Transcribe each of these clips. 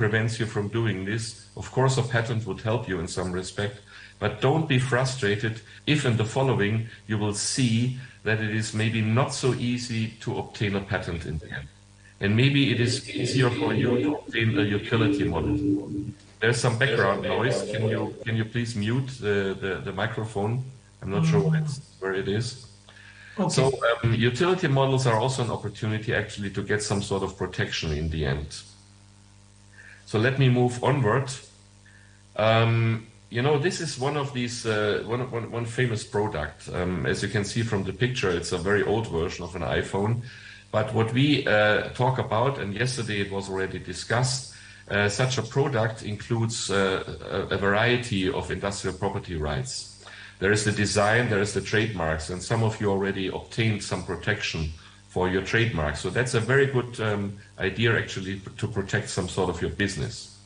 prevents you from doing this. Of course, a patent would help you in some respect, but don't be frustrated if in the following you will see that it is maybe not so easy to obtain a patent in the end. And maybe it is easier for you to obtain a utility model. There's some background noise. Can you please mute the microphone? I'm not sure where it is. Okay. So utility models are also an opportunity actually to get some sort of protection in the end. So let me move onward. You know, this is one of these, one famous product. As you can see from the picture, it's a very old version of an iPhone. But what we talk about, and yesterday it was already discussed, such a product includes a variety of industrial property rights. There is the design, there is the trademarks, and some of you already obtained some protection for your trademarks. So that's a very good idea actually to protect some sort of your business.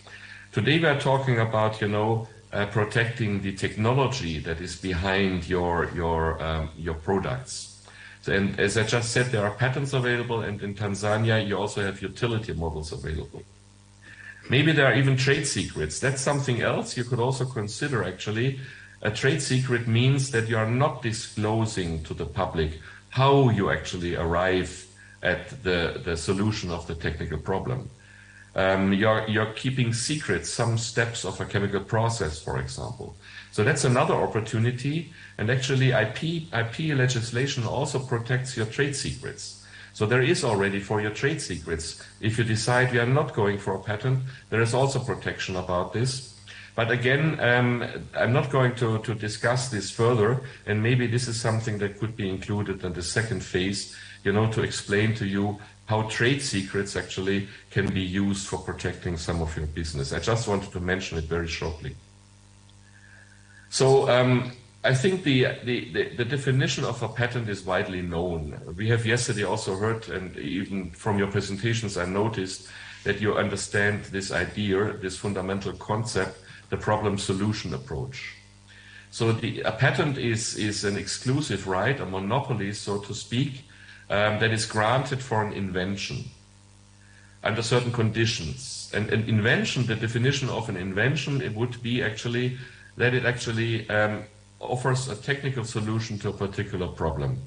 Today we are talking about, you know, protecting the technology that is behind your products. So, and as I just said, there are patents available, and in Tanzania you also have utility models available. Maybe there are even trade secrets. That's something else you could also consider actually. A trade secret means that you are not disclosing to the public how you actually arrive at the solution of the technical problem. You're keeping secret some steps of a chemical process, for example. So that's another opportunity. And actually IP legislation also protects your trade secrets. So there is already for your trade secrets, if you decide we are not going for a patent, there is also protection about this. But again, I'm not going to discuss this further, and maybe this is something that could be included in the second phase, you know, to explain to you how trade secrets actually can be used for protecting some of your business. I just wanted to mention it very shortly. So I think the definition of a patent is widely known. We have yesterday also heard, and even from your presentations, I noticed that you understand this idea, this fundamental concept, the problem-solution approach. So a patent is an exclusive right, a monopoly, so to speak, that is granted for an invention under certain conditions. And an invention, the definition of an invention, it would be actually that it actually offers a technical solution to a particular problem.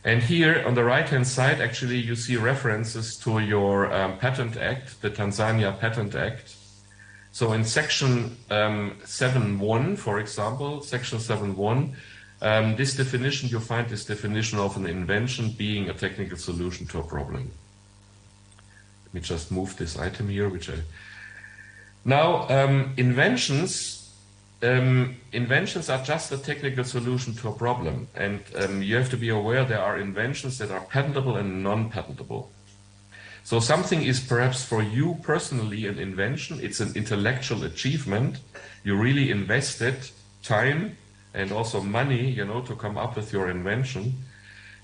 And here on the right-hand side, actually, you see references to your Patent Act, the Tanzania Patent Act. So in section 7.1, for example, section 7.1, this definition, you find this definition of an invention being a technical solution to a problem. Let me just move this item here, Now, inventions are just a technical solution to a problem. And you have to be aware there are inventions that are patentable and non-patentable. So something is perhaps for you personally an invention, it's an intellectual achievement. You really invested time and also money, you know, to come up with your invention.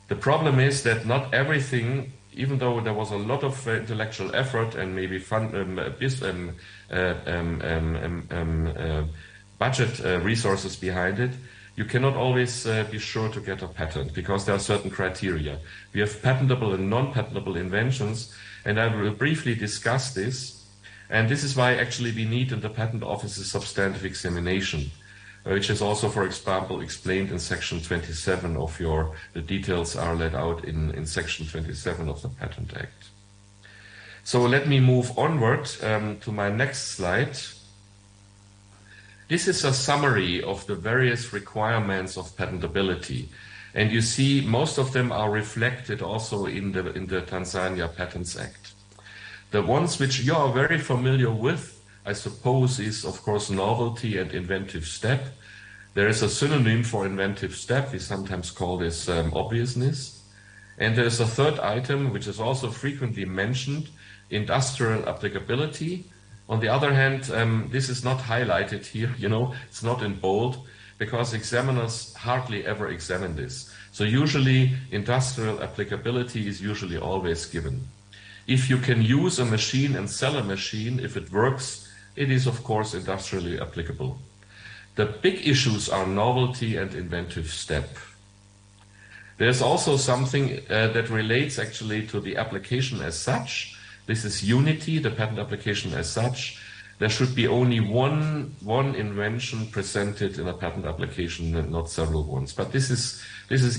The problem is that not everything, even though there was a lot of intellectual effort and maybe budget resources behind it, you cannot always be sure to get a patent because there are certain criteria. We have patentable and non-patentable inventions, and I will briefly discuss this. And this is why actually we need in the Patent Office a substantive examination, which is also, for example, explained in section 27 of the details are laid out in section 27 of the Patent Act. So let me move onward to my next slide. This is a summary of the various requirements of patentability. And you see most of them are reflected also in the Tanzania Patents Act. The ones which you are very familiar with, I suppose, is of course novelty and inventive step. There is a synonym for inventive step. We sometimes call this obviousness. And there's a third item which is also frequently mentioned, industrial applicability. On the other hand, this is not highlighted here, you know, it's not in bold because examiners hardly ever examine this. So usually industrial applicability is usually always given. If you can use a machine and sell a machine, if it works, it is of course industrially applicable. The big issues are novelty and inventive step. There's also something that relates actually to the application as such. This is unity, the patent application as such. There should be only one invention presented in a patent application and not several ones. But this is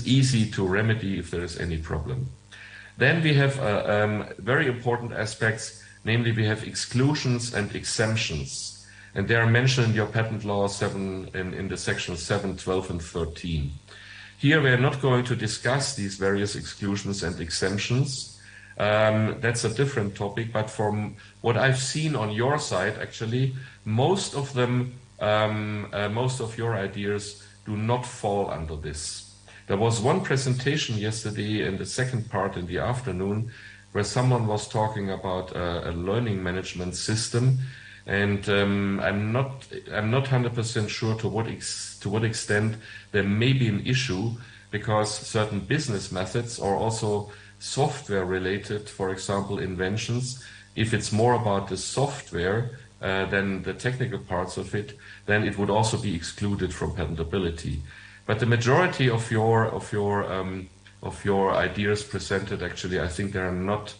easy to remedy if there is any problem. Then we have very important aspects, namely we have exclusions and exemptions. And they are mentioned in your patent law 7 in the section 7, 12, and 13. Here we are not going to discuss these various exclusions and exemptions. That's a different topic, but from what I've seen on your side, actually, most of them, most of your ideas do not fall under this. There was one presentation yesterday in the second part in the afternoon where someone was talking about a learning management system, and I'm not 100% sure to what extent there may be an issue, because certain business methods are also software related, for example, inventions. If it's more about the software than the technical parts of it, then it would also be excluded from patentability. But the majority of your ideas presented, actually, I think they are not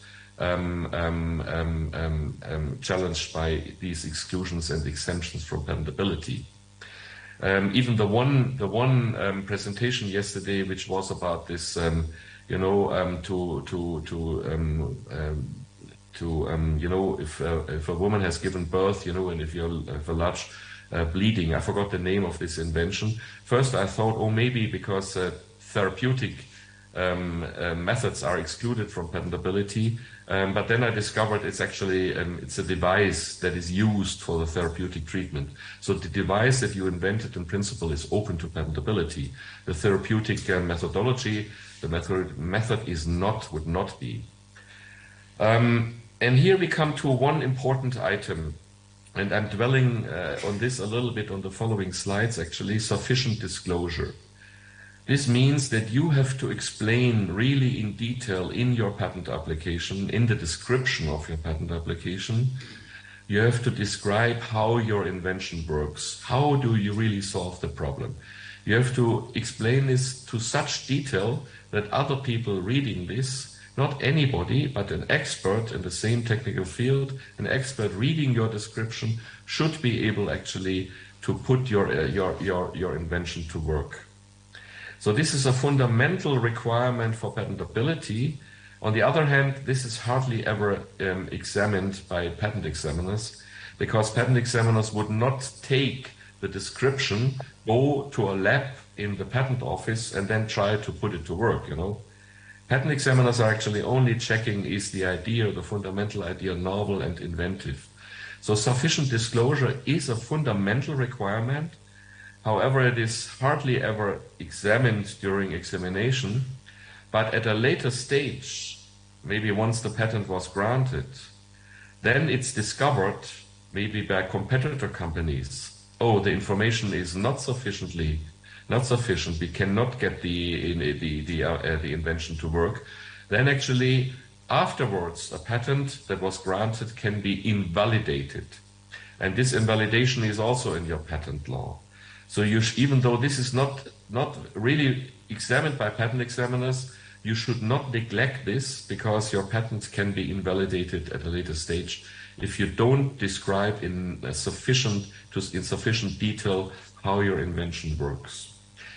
challenged by these exclusions and exemptions from patentability. Even the one presentation yesterday, which was about this, if a woman has given birth, and if you have a large bleeding, I forgot the name of this invention. First, I thought, oh, maybe because therapeutic methods are excluded from patentability, but then I discovered it's actually it's a device that is used for the therapeutic treatment. So the device that you invented in principle is open to patentability. The therapeutic methodology, the method is not, would not be. And here we come to one important item, and I'm dwelling on this a little bit on the following slides, actually: sufficient disclosure. This means that you have to explain really in detail in your patent application, in the description of your patent application. You have to describe how your invention works. How do you really solve the problem? You have to explain this to such detail that other people reading this, not anybody, but an expert in the same technical field, an expert reading your description, should be able actually to put your invention to work. So this is a fundamental requirement for patentability. On the other hand, this is hardly ever examined by patent examiners, because patent examiners would not take the description, go to a lab in the patent office, and then try to put it to work, Patent examiners are actually only checking, is the idea, the fundamental idea, novel and inventive. So sufficient disclosure is a fundamental requirement. However, it is hardly ever examined during examination, but at a later stage, maybe once the patent was granted, then it's discovered, maybe by competitor companies, oh, the information is not sufficient, we cannot get the invention to work. Then actually, afterwards, a patent that was granted can be invalidated. And this invalidation is also in your patent law. So even though this is not really examined by patent examiners, you should not neglect this, because your patents can be invalidated at a later stage if you don't describe in sufficient detail how your invention works.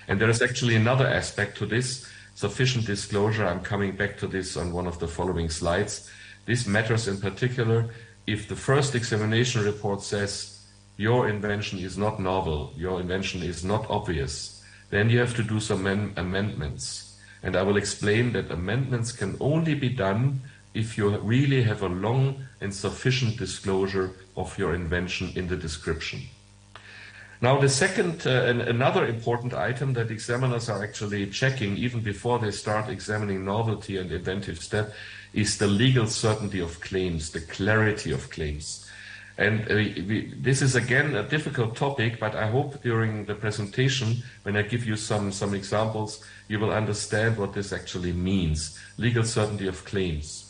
And there is actually another aspect to this, sufficient disclosure. I'm coming back to this on one of the following slides. This matters in particular if the first examination report says your invention is not novel, your invention is not obvious, then you have to do some amendments. And I will explain that amendments can only be done if you really have a long and sufficient disclosure of your invention in the description. Now, the second, another important item that examiners are actually checking even before they start examining novelty and inventive step is the legal certainty of claims, the clarity of claims. And this is again a difficult topic, but I hope during the presentation, when I give you some examples, you will understand what this actually means, legal certainty of claims.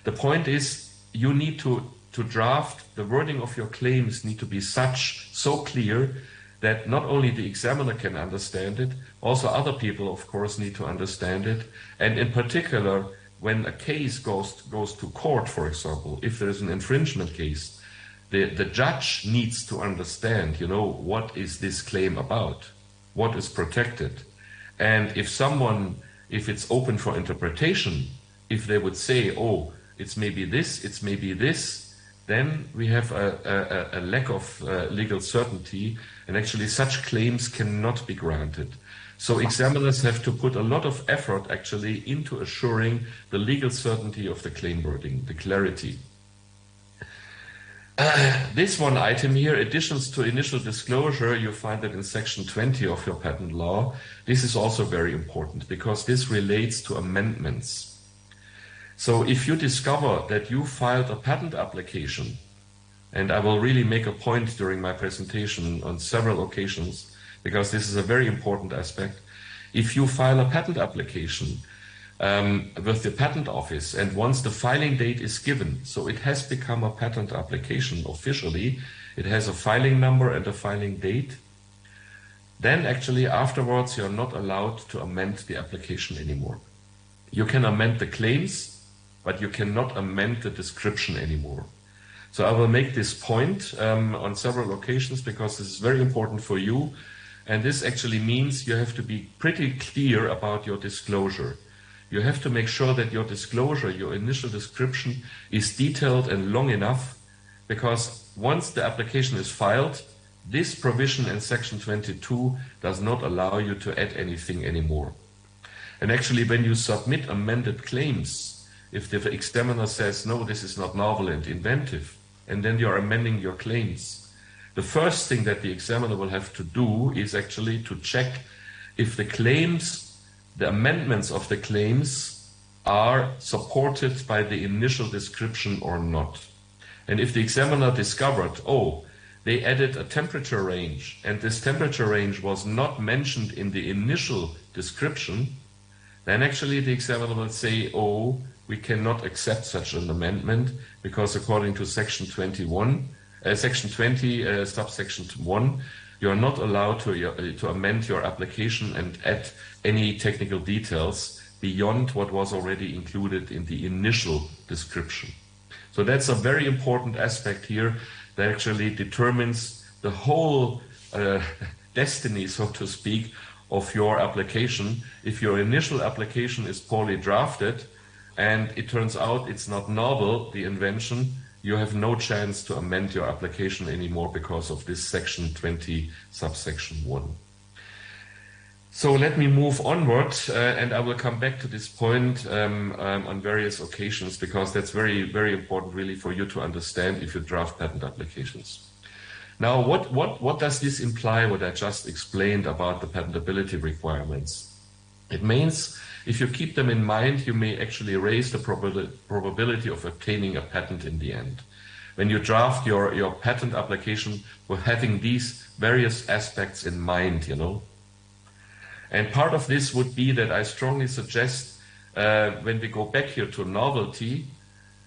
The point is, you need to draft, the wording of your claims need to be so clear that not only the examiner can understand it, also other people, of course, need to understand it. And in particular, when a case goes to court, for example, if there is an infringement case, the judge needs to understand, what is this claim about? What is protected? And if it's open for interpretation, if they would say, oh, it's maybe this, then we have a lack of legal certainty, and actually such claims cannot be granted. So examiners have to put a lot of effort actually into assuring the legal certainty of the claim wording, the clarity. This one item here, additions to initial disclosure, you find that in section 20 of your patent law. This is also very important because this relates to amendments. So if you discover that you filed a patent application, and I will really make a point during my presentation on several occasions, because this is a very important aspect. If you file a patent application with the patent office, and once the filing date is given, so it has become a patent application officially, it has a filing number and a filing date, then actually afterwards you're not allowed to amend the application anymore. You can amend the claims, but you cannot amend the description anymore. So I will make this point on several occasions because this is very important for you. And this actually means you have to be pretty clear about your disclosure. You have to make sure that your disclosure, your initial description, is detailed and long enough, because once the application is filed, this provision in section 22 does not allow you to add anything anymore. And actually, when you submit amended claims, if the examiner says, no, this is not novel and inventive, and then you're amending your claims, the first thing that the examiner will have to do is actually to check if the claims, the amendments of the claims, are supported by the initial description or not. And if the examiner discovered, oh, they added a temperature range, and this temperature range was not mentioned in the initial description, then actually the examiner will say, oh, we cannot accept such an amendment, because according to section 20, subsection 1, you are not allowed to amend your application and add any technical details beyond what was already included in the initial description. So that's a very important aspect here that actually determines the whole destiny, so to speak, of your application. If your initial application is poorly drafted and it turns out it's not novel, the invention, you have no chance to amend your application anymore because of this section 20, subsection 1. So let me move onward, and I will come back to this point on various occasions, because that's very, very important really for you to understand if you draft patent applications. Now, what does this imply, what I just explained about the patentability requirements? It means if you keep them in mind, you may actually raise the probability of obtaining a patent in the end. When you draft your patent application, we're having these various aspects in mind, And part of this would be that I strongly suggest, when we go back here to novelty,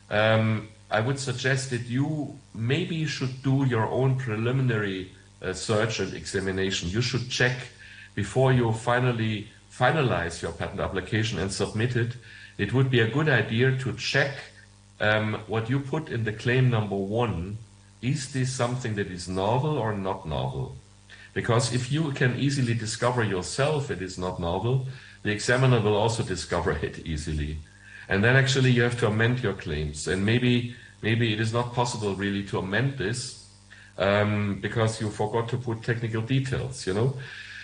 I would suggest that you maybe should do your own preliminary search and examination. You should check before you finally finalize your patent application and submit it. It would be a good idea to check what you put in the claim number 1. Is this something that is novel or not novel? Because if you can easily discover yourself it is not novel, the examiner will also discover it easily. And then actually you have to amend your claims. And maybe it is not possible really to amend this because you forgot to put technical details,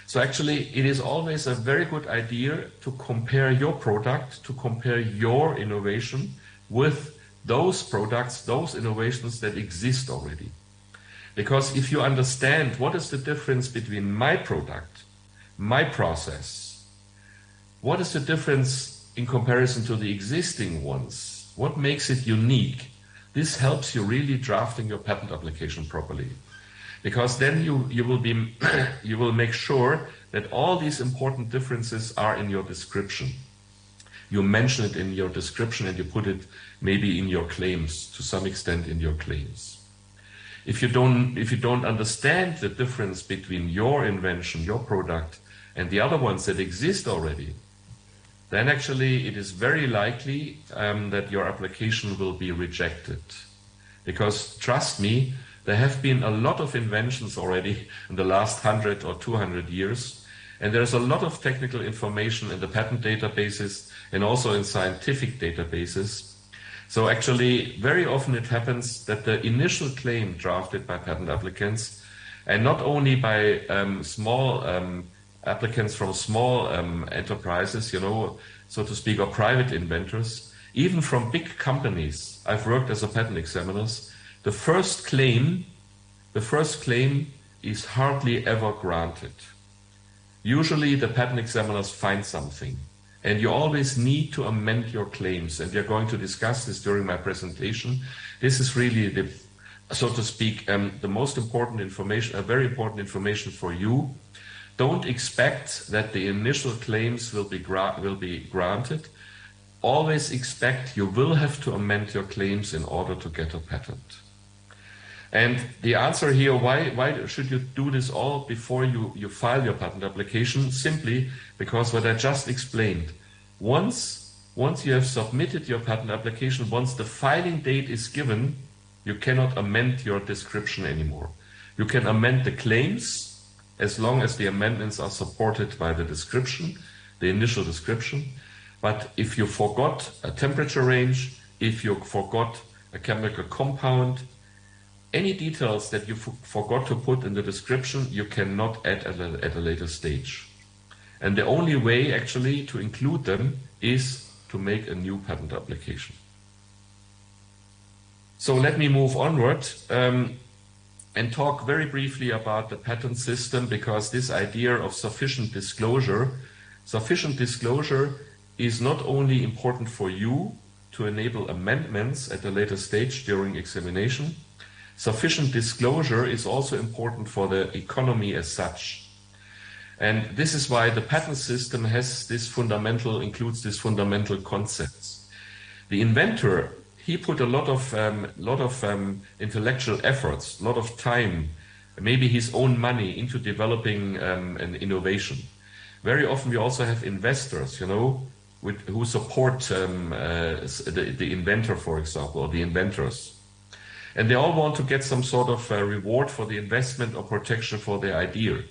So actually it is always a very good idea to compare your product, to compare your innovation with those products, those innovations that exist already. Because if you understand what is the difference between my product, my process, what is the difference in comparison to the existing ones, what makes it unique, this helps you really drafting your patent application properly. Because then you will make sure that all these important differences are in your description. You mention it in your description and you put it maybe in your claims, to some extent in your claims. If you don't understand the difference between your invention, your product, and the other ones that exist already, then actually it is very likely that your application will be rejected. Because trust me, there have been a lot of inventions already in the last 100 or 200 years, and there's a lot of technical information in the patent databases and also in scientific databases. So actually, very often it happens that the initial claim drafted by patent applicants, and not only by small applicants from small enterprises, you know, so to speak, or private inventors, even from big companies. I've worked as a patent examiner. The first claim is hardly ever granted. Usually the patent examiners find something, and you always need to amend your claims, and we are going to discuss this during my presentation. This is really the, so to speak, the most important information, a very important information for you. Don't expect that the initial claims will be granted. Always expect you will have to amend your claims in order to get a patent. And the answer here, why should you do this all before you file your patent application? Simply because what I just explained. Once you have submitted your patent application, once the filing date is given, you cannot amend your description anymore. You can amend the claims as long as the amendments are supported by the description, the initial description. But if you forgot a temperature range, if you forgot a chemical compound, any details that you forgot to put in the description, you cannot add at a later stage. And the only way actually to include them is to make a new patent application. So let me move onward and talk very briefly about the patent system, because this idea of sufficient disclosure is not only important for you to enable amendments at a later stage during examination. Sufficient disclosure is also important for the economy as such. And this is why the patent system includes this fundamental concepts. The inventor, he put a lot of intellectual efforts, a lot of time, maybe his own money into developing an innovation. Very often we also have investors, you know, who support the inventor, for example, or the inventors. And they all want to get some sort of reward for the investment or protection for their idea.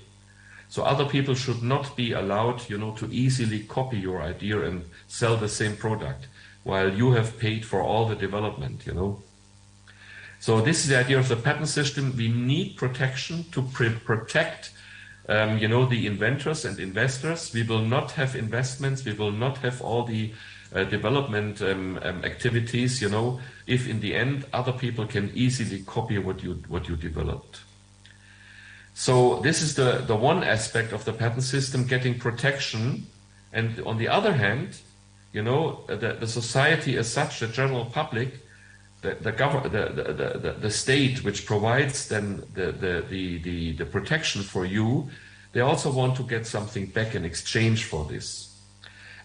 So other people should not be allowed, you know, to easily copy your idea and sell the same product while you have paid for all the development, you know. So this is the idea of the patent system. We need protection to protect, you know, the inventors and investors. We will not have investments. We will not have all the development activities, you know, if in the end other people can easily copy what you developed. So this is the one aspect of the patent system, getting protection. And on the other hand, you know, the society as such, the general public, the state which provides then the protection for you, they also want to get something back in exchange for this.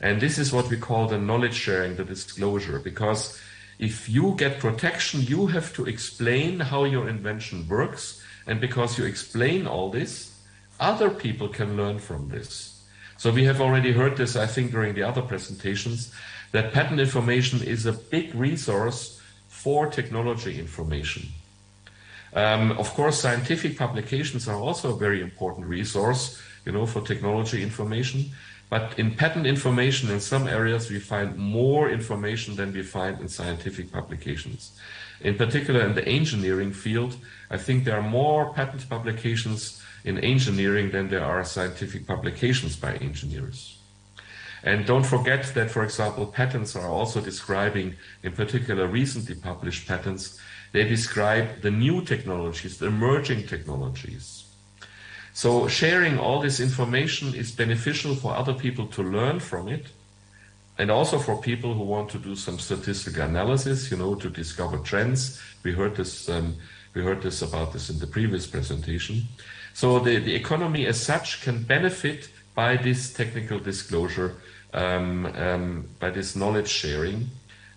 And this is what we call the knowledge sharing, the disclosure, because if you get protection, you have to explain how your invention works. And because you explain all this, other people can learn from this. So we have already heard this, I think, during the other presentations, that patent information is a big resource for technology information. Of course, scientific publications are also a very important resource, you know, for technology information. But in patent information, in some areas, we find more information than we find in scientific publications. In particular, in the engineering field, I think there are more patent publications in engineering than there are scientific publications by engineers. And don't forget that, for example, patents are also describing, in particular, recently published patents, they describe the new technologies, the emerging technologies. So sharing all this information is beneficial for other people to learn from it, and also for people who want to do some statistical analysis, you know, to discover trends. We heard this about this in the previous presentation. So the economy as such can benefit by this technical disclosure, by this knowledge sharing.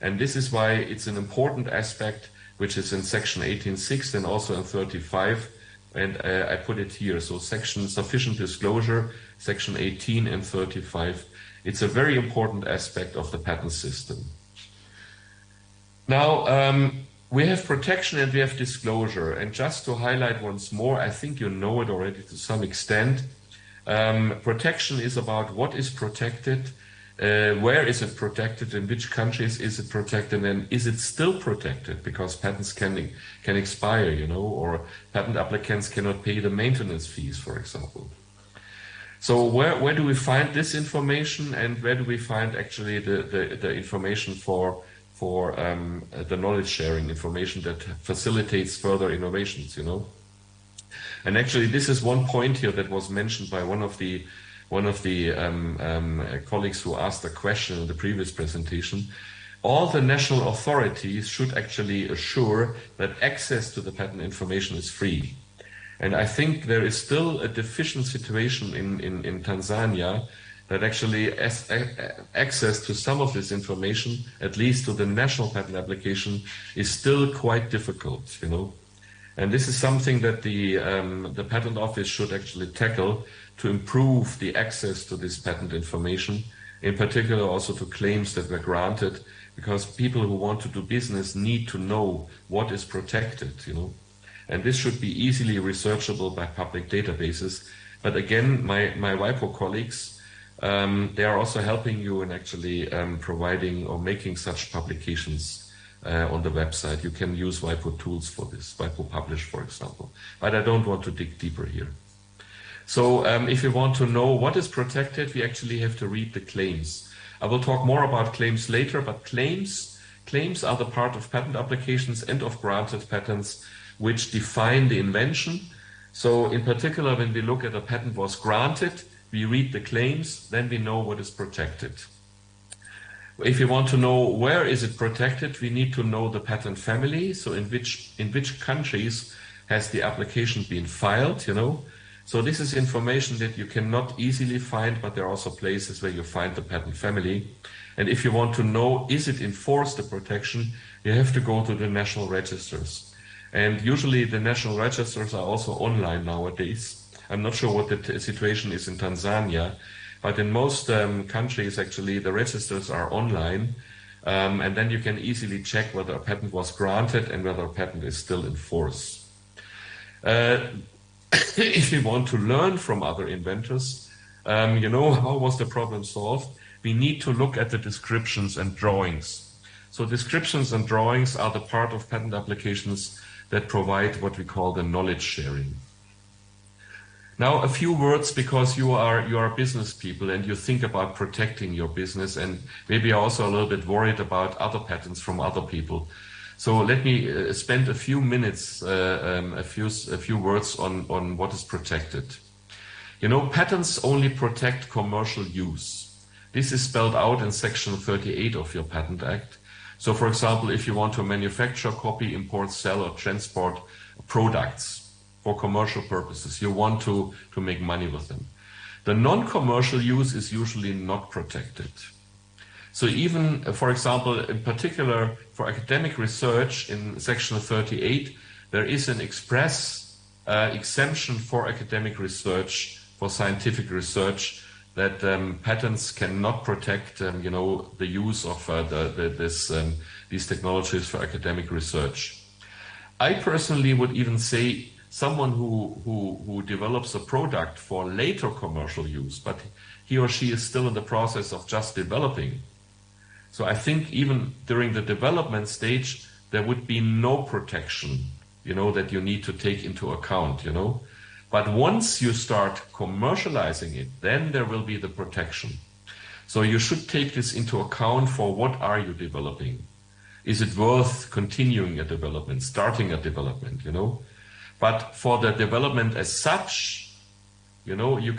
And this is why it's an important aspect, which is in section 18.6 and also in 35. And I put it here. So section sufficient disclosure, section 18 and 35 It's a very important aspect of the patent system. Now, we have protection and we have disclosure. And just to highlight once more, I think you know it already to some extent. Protection is about what is protected, where is it protected, in which countries is it protected, and is it still protected? Because patents can expire, you know, or patent applicants cannot pay the maintenance fees, for example. So where do we find this information, and where do we find actually the information for the knowledge sharing information that facilitates further innovations, you know? And actually, this is one point here that was mentioned by one of the colleagues who asked a question in the previous presentation. All the national authorities should actually assure that access to the patent information is free. And I think there is still a deficient situation in Tanzania that actually access to some of this information, at least to the national patent application, is still quite difficult, you know. And this is something that the Patent Office should actually tackle to improve the access to this patent information, in particular also to claims that were granted, because people who want to do business need to know what is protected, you know. And this should be easily researchable by public databases. But again, my WIPO colleagues, they are also helping you in actually providing or making such publications on the website. You can use WIPO tools for this, WIPO Publish, for example. But I don't want to dig deeper here. So if you want to know what is protected, we actually have to read the claims. I will talk more about claims later, but claims are the part of patent applications and of granted patents which define the invention. So in particular, when we look at a patent was granted, we read the claims, then we know what is protected. If you want to know where is it protected, we need to know the patent family. So in which countries has the application been filed, you know. So this is information that you cannot easily find, but there are also places where you find the patent family. And if you want to know, is it enforced, the protection, you have to go to the national registers. And usually the national registers are also online nowadays. I'm not sure what the situation is in Tanzania, but in most countries, actually, the registers are online. And then you can easily check whether a patent was granted and whether a patent is still in force. If you want to learn from other inventors, you know, how was the problem solved? We need to look at the descriptions and drawings. So descriptions and drawings are the part of patent applications that provide what we call the knowledge sharing. Now, a few words, because you are business people and you think about protecting your business, and maybe are also a little bit worried about other patents from other people. So let me spend a few minutes, a few words on what is protected. You know, patents only protect commercial use. This is spelled out in Section 38 of your Patent Act. So, for example, if you want to manufacture, copy, import, sell, or transport products for commercial purposes, you want to make money with them. The non-commercial use is usually not protected. So even, for example, in particular for academic research in Section 38, there is an express exemption for academic research, for scientific research, that patents cannot protect, you know, the use of these technologies for academic research. I personally would even say someone who develops a product for later commercial use, but he or she is still in the process of just developing. So I think even during the development stage, there would be no protection, you know, that you need to take into account, you know. But once you start commercializing it, then there will be the protection. So you should take this into account for what are you developing. Is it worth continuing a development, starting a development, you know? But for the development as such, you know, you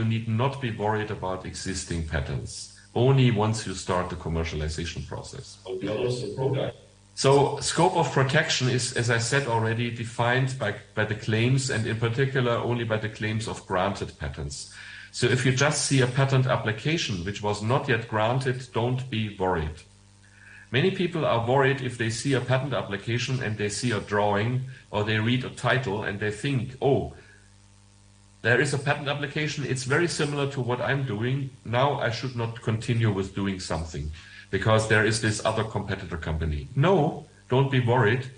need not be worried about existing patents. Only once you start the commercialization process. So scope of protection is, as I said already, defined by the claims, and in particular only by the claims of granted patents. So if you just see a patent application which was not yet granted, don't be worried. Many people are worried if they see a patent application and they see a drawing or they read a title and they think, oh, there is a patent application. It's very similar to what I'm doing. Now I should not continue with doing something because there is this other competitor company. No, don't be worried.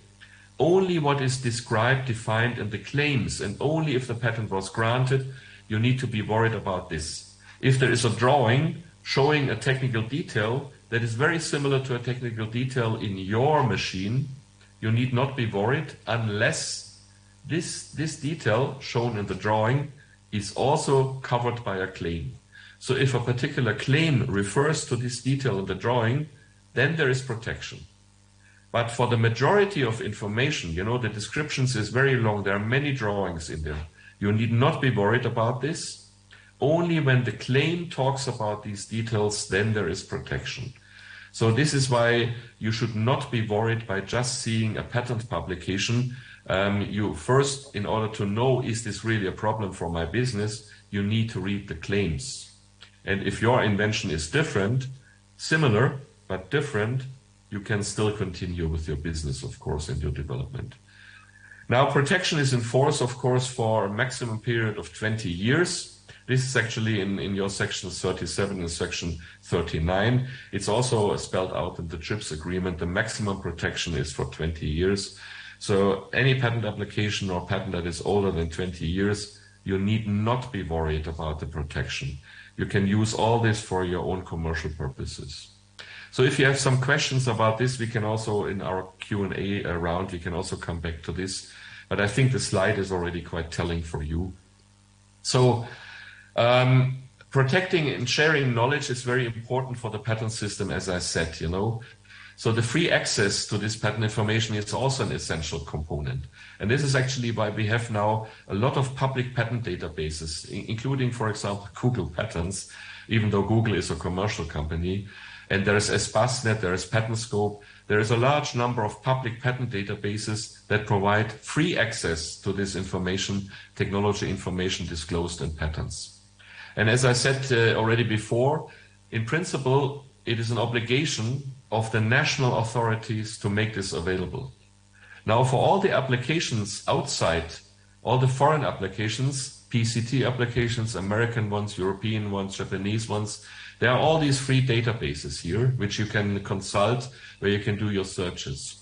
Only what is described, defined in the claims, and only if the patent was granted, you need to be worried about this. If there is a drawing showing a technical detail that is very similar to a technical detail in your machine, you need not be worried unless this detail shown in the drawing is also covered by a claim. So if a particular claim refers to this detail in the drawing, then there is protection. But for the majority of information, the descriptions is very long. There are many drawings in there. You need not be worried about this. Only when the claim talks about these details, then there is protection. So this is why you should not be worried by just seeing a patent publication. You first, in order to know, is this really a problem for my business, you need to read the claims. And if your invention is different, similar, but different, you can still continue with your business, of course, and your development. Now, protection is in force, of course, for a maximum period of 20 years. This is actually in your section 37 and section 39. It's also spelled out in the TRIPS agreement. The maximum protection is for 20 years. So any patent application or patent that is older than 20 years, you need not be worried about the protection. You can use all this for your own commercial purposes. So if you have some questions about this, we can also, in our Q&A round, we can also come back to this. But I think the slide is already quite telling for you. So protecting and sharing knowledge is very important for the patent system, as I said, So the free access to this patent information is also an essential component. And this is actually why we have now a lot of public patent databases, including, for example, Google Patents, even though Google is a commercial company. And there is Espasnet, there is PatentScope. There is a large number of public patent databases that provide free access to this information, technology information disclosed in patents. And as I said already before, in principle, it is an obligation of the national authorities to make this available. Now, for all the applications outside, all the foreign applications, PCT applications, American ones, European ones, Japanese ones, there are all these free databases here, which you can consult, where you can do your searches.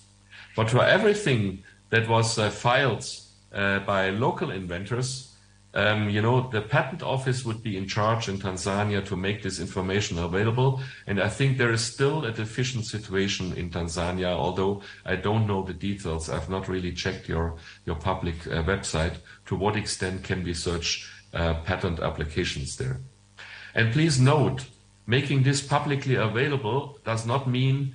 But for everything that was filed by local inventors, the patent office would be in charge in Tanzania to make this information available. And I think there is still a deficient situation in Tanzania, although I don't know the details. I've not really checked your public website. To what extent can we search patent applications there? And please note, making this publicly available does not mean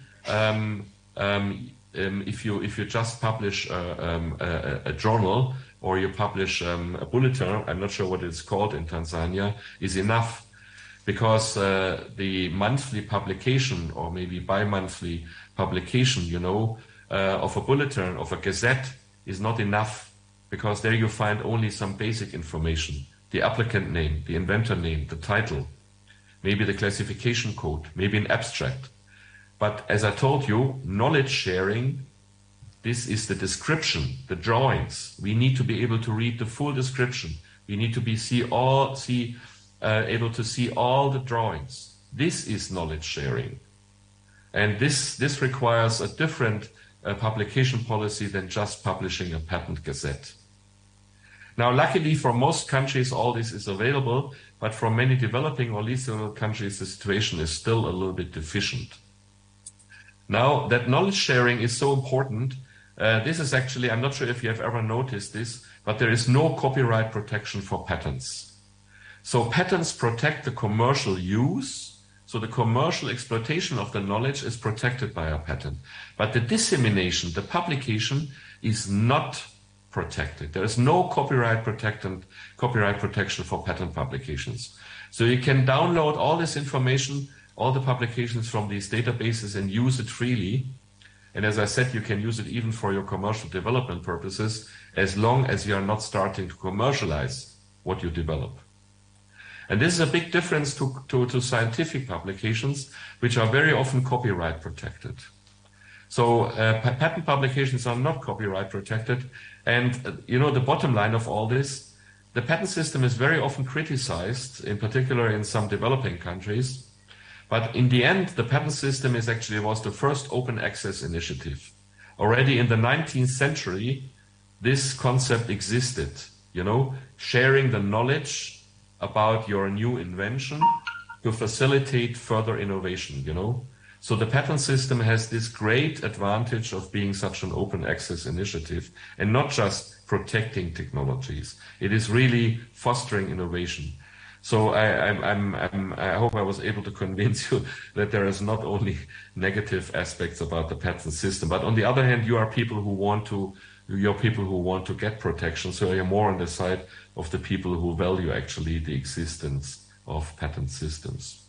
if you just publish a journal or you publish a bulletin, I'm not sure what it's called in Tanzania, is enough, because the monthly publication or maybe bi-monthly publication, of a bulletin, of a gazette is not enough, because there you find only some basic information, the applicant name, the inventor name, the title, maybe the classification code, maybe an abstract. But as I told you, knowledge sharing, this is the description, the drawings. We need to be able to read the full description. We need to be able to see all the drawings. This is knowledge sharing. And this requires a different publication policy than just publishing a patent gazette. Now, luckily for most countries, all this is available, but for many developing or least developed countries, the situation is still a little bit deficient. Now, that knowledge sharing is so important. This is actually, I'm not sure if you have ever noticed this, but there is no copyright protection for patents. So patents protect the commercial use. So the commercial exploitation of the knowledge is protected by a patent. But the dissemination, the publication, is not protected. There is no copyright protection for patent publications. So you can download all this information, all the publications from these databases, and use it freely. And as I said, you can use it even for your commercial development purposes, as long as you are not starting to commercialize what you develop. And this is a big difference to scientific publications, which are very often copyright protected. So patent publications are not copyright protected. And the bottom line of all this, the patent system is very often criticized, in particular in some developing countries. But in the end, the patent system was the first open access initiative. Already in the 19th century, this concept existed, sharing the knowledge about your new invention to facilitate further innovation, So the patent system has this great advantage of being such an open access initiative and not just protecting technologies. It is really fostering innovation. So I hope I was able to convince you that there is not only negative aspects about the patent system, but on the other hand, you're people who want to get protection. So you're more on the side of the people who value actually the existence of patent systems.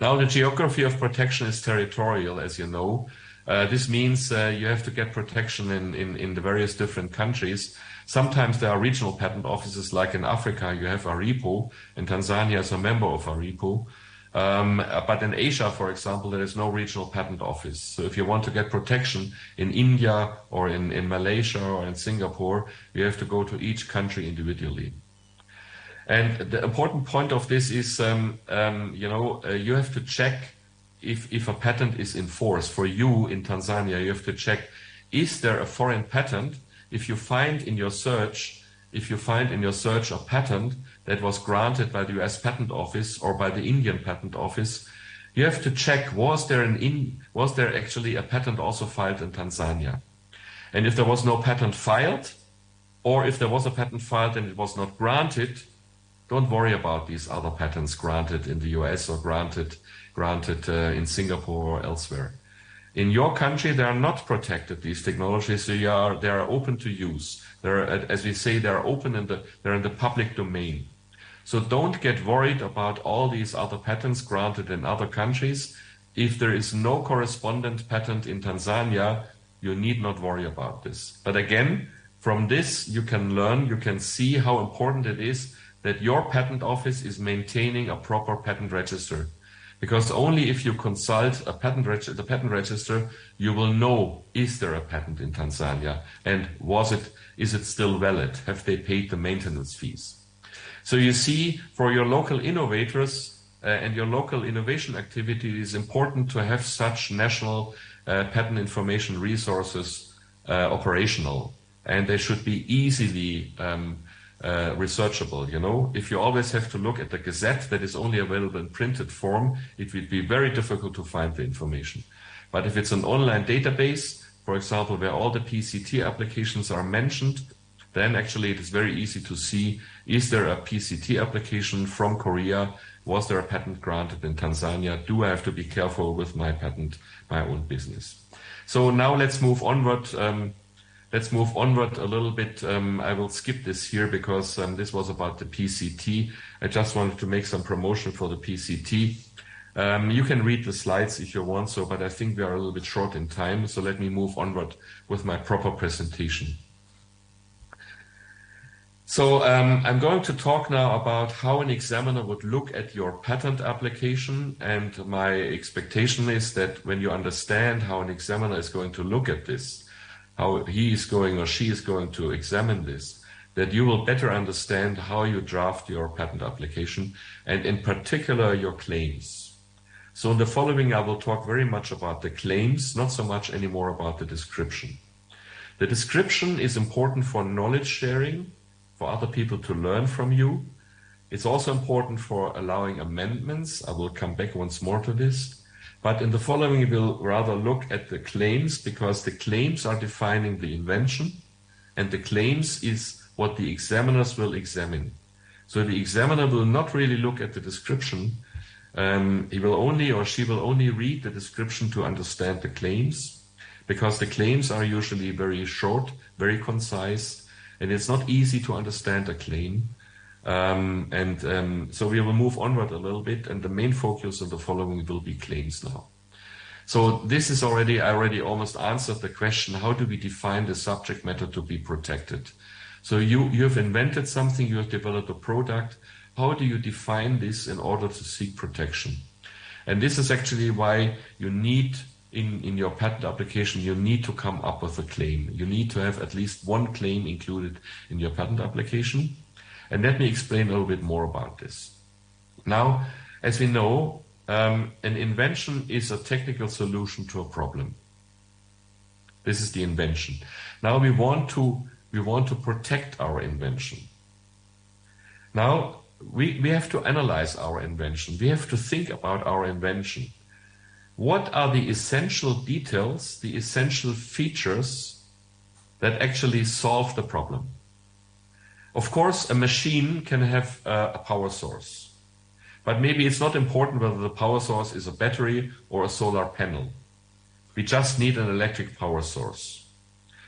Now, the geography of protection is territorial, as you know. This means you have to get protection in the various different countries. Sometimes there are regional patent offices, like in Africa, you have ARIPO, and Tanzania is a member of ARIPO. But in Asia, for example, there is no regional patent office. So if you want to get protection in India or in Malaysia or in Singapore, you have to go to each country individually. And the important point of this is, you have to check if a patent is in force. For you in Tanzania, you have to check, is there a foreign patent? If you find in your search a patent that was granted by the US Patent Office or by the Indian Patent Office, you have to check, was there actually a patent also filed in Tanzania? And if there was no patent filed, or if there was a patent filed and it was not granted, don't worry about these other patents granted in the US or granted in Singapore or elsewhere. In your country, they are not protected, these technologies, so they are open to use. As we say, they're in the public domain. So don't get worried about all these other patents granted in other countries. If there is no correspondent patent in Tanzania, you need not worry about this. But again, from this, you can see how important it is that your patent office is maintaining a proper patent register. Because only if you consult the patent register, you will know, is there a patent in Tanzania? And is it still valid? Have they paid the maintenance fees? So you see, for your local innovators and your local innovation activity, it is important to have such national patent information resources operational. And they should be easily researchable. If you always have to look at the Gazette that is only available in printed form, it would be very difficult to find the information. But if it's an online database, for example, where all the PCT applications are mentioned, then actually it is very easy to see, is there a PCT application from Korea? Was there a patent granted in Tanzania? Do I have to be careful with my patent, my own business? So now let's move onward. Let's move onward a little bit. I will skip this here because this was about the PCT. I just wanted to make some promotion for the PCT. You can read the slides if you want so, but I think we are a little bit short in time. So let me move onward with my proper presentation. So I'm going to talk now about how an examiner would look at your patent application. And my expectation is that when you understand how an examiner is going to look at this, how he is going or she is going to examine this, that you will better understand how you draft your patent application and in particular your claims. So in the following, I will talk very much about the claims, not so much anymore about the description. The description is important for knowledge sharing, for other people to learn from you. It's also important for allowing amendments. I will come back once more to this. But in the following, we'll rather look at the claims because the claims are defining the invention and the claims is what the examiners will examine. So the examiner will not really look at the description. He will only or she will only read the description to understand the claims because the claims are usually very short, very concise, and it's not easy to understand a claim. So we will move onward a little bit, and the main focus of the following will be claims now. So this is I already almost answered the question, how do we define the subject matter to be protected? So you have invented something, you have developed a product. How do you define this in order to seek protection? And this is actually why you need in your patent application, you need to come up with a claim. You need to have at least one claim included in your patent application. And let me explain a little bit more about this. Now, as we know, an invention is a technical solution to a problem. This is the invention. Now we want to protect our invention. Now we have to analyze our invention. We have to think about our invention. What are the essential details, the essential features that actually solve the problem? Of course, a machine can have a power source, but maybe it's not important whether the power source is a battery or a solar panel. We just need an electric power source.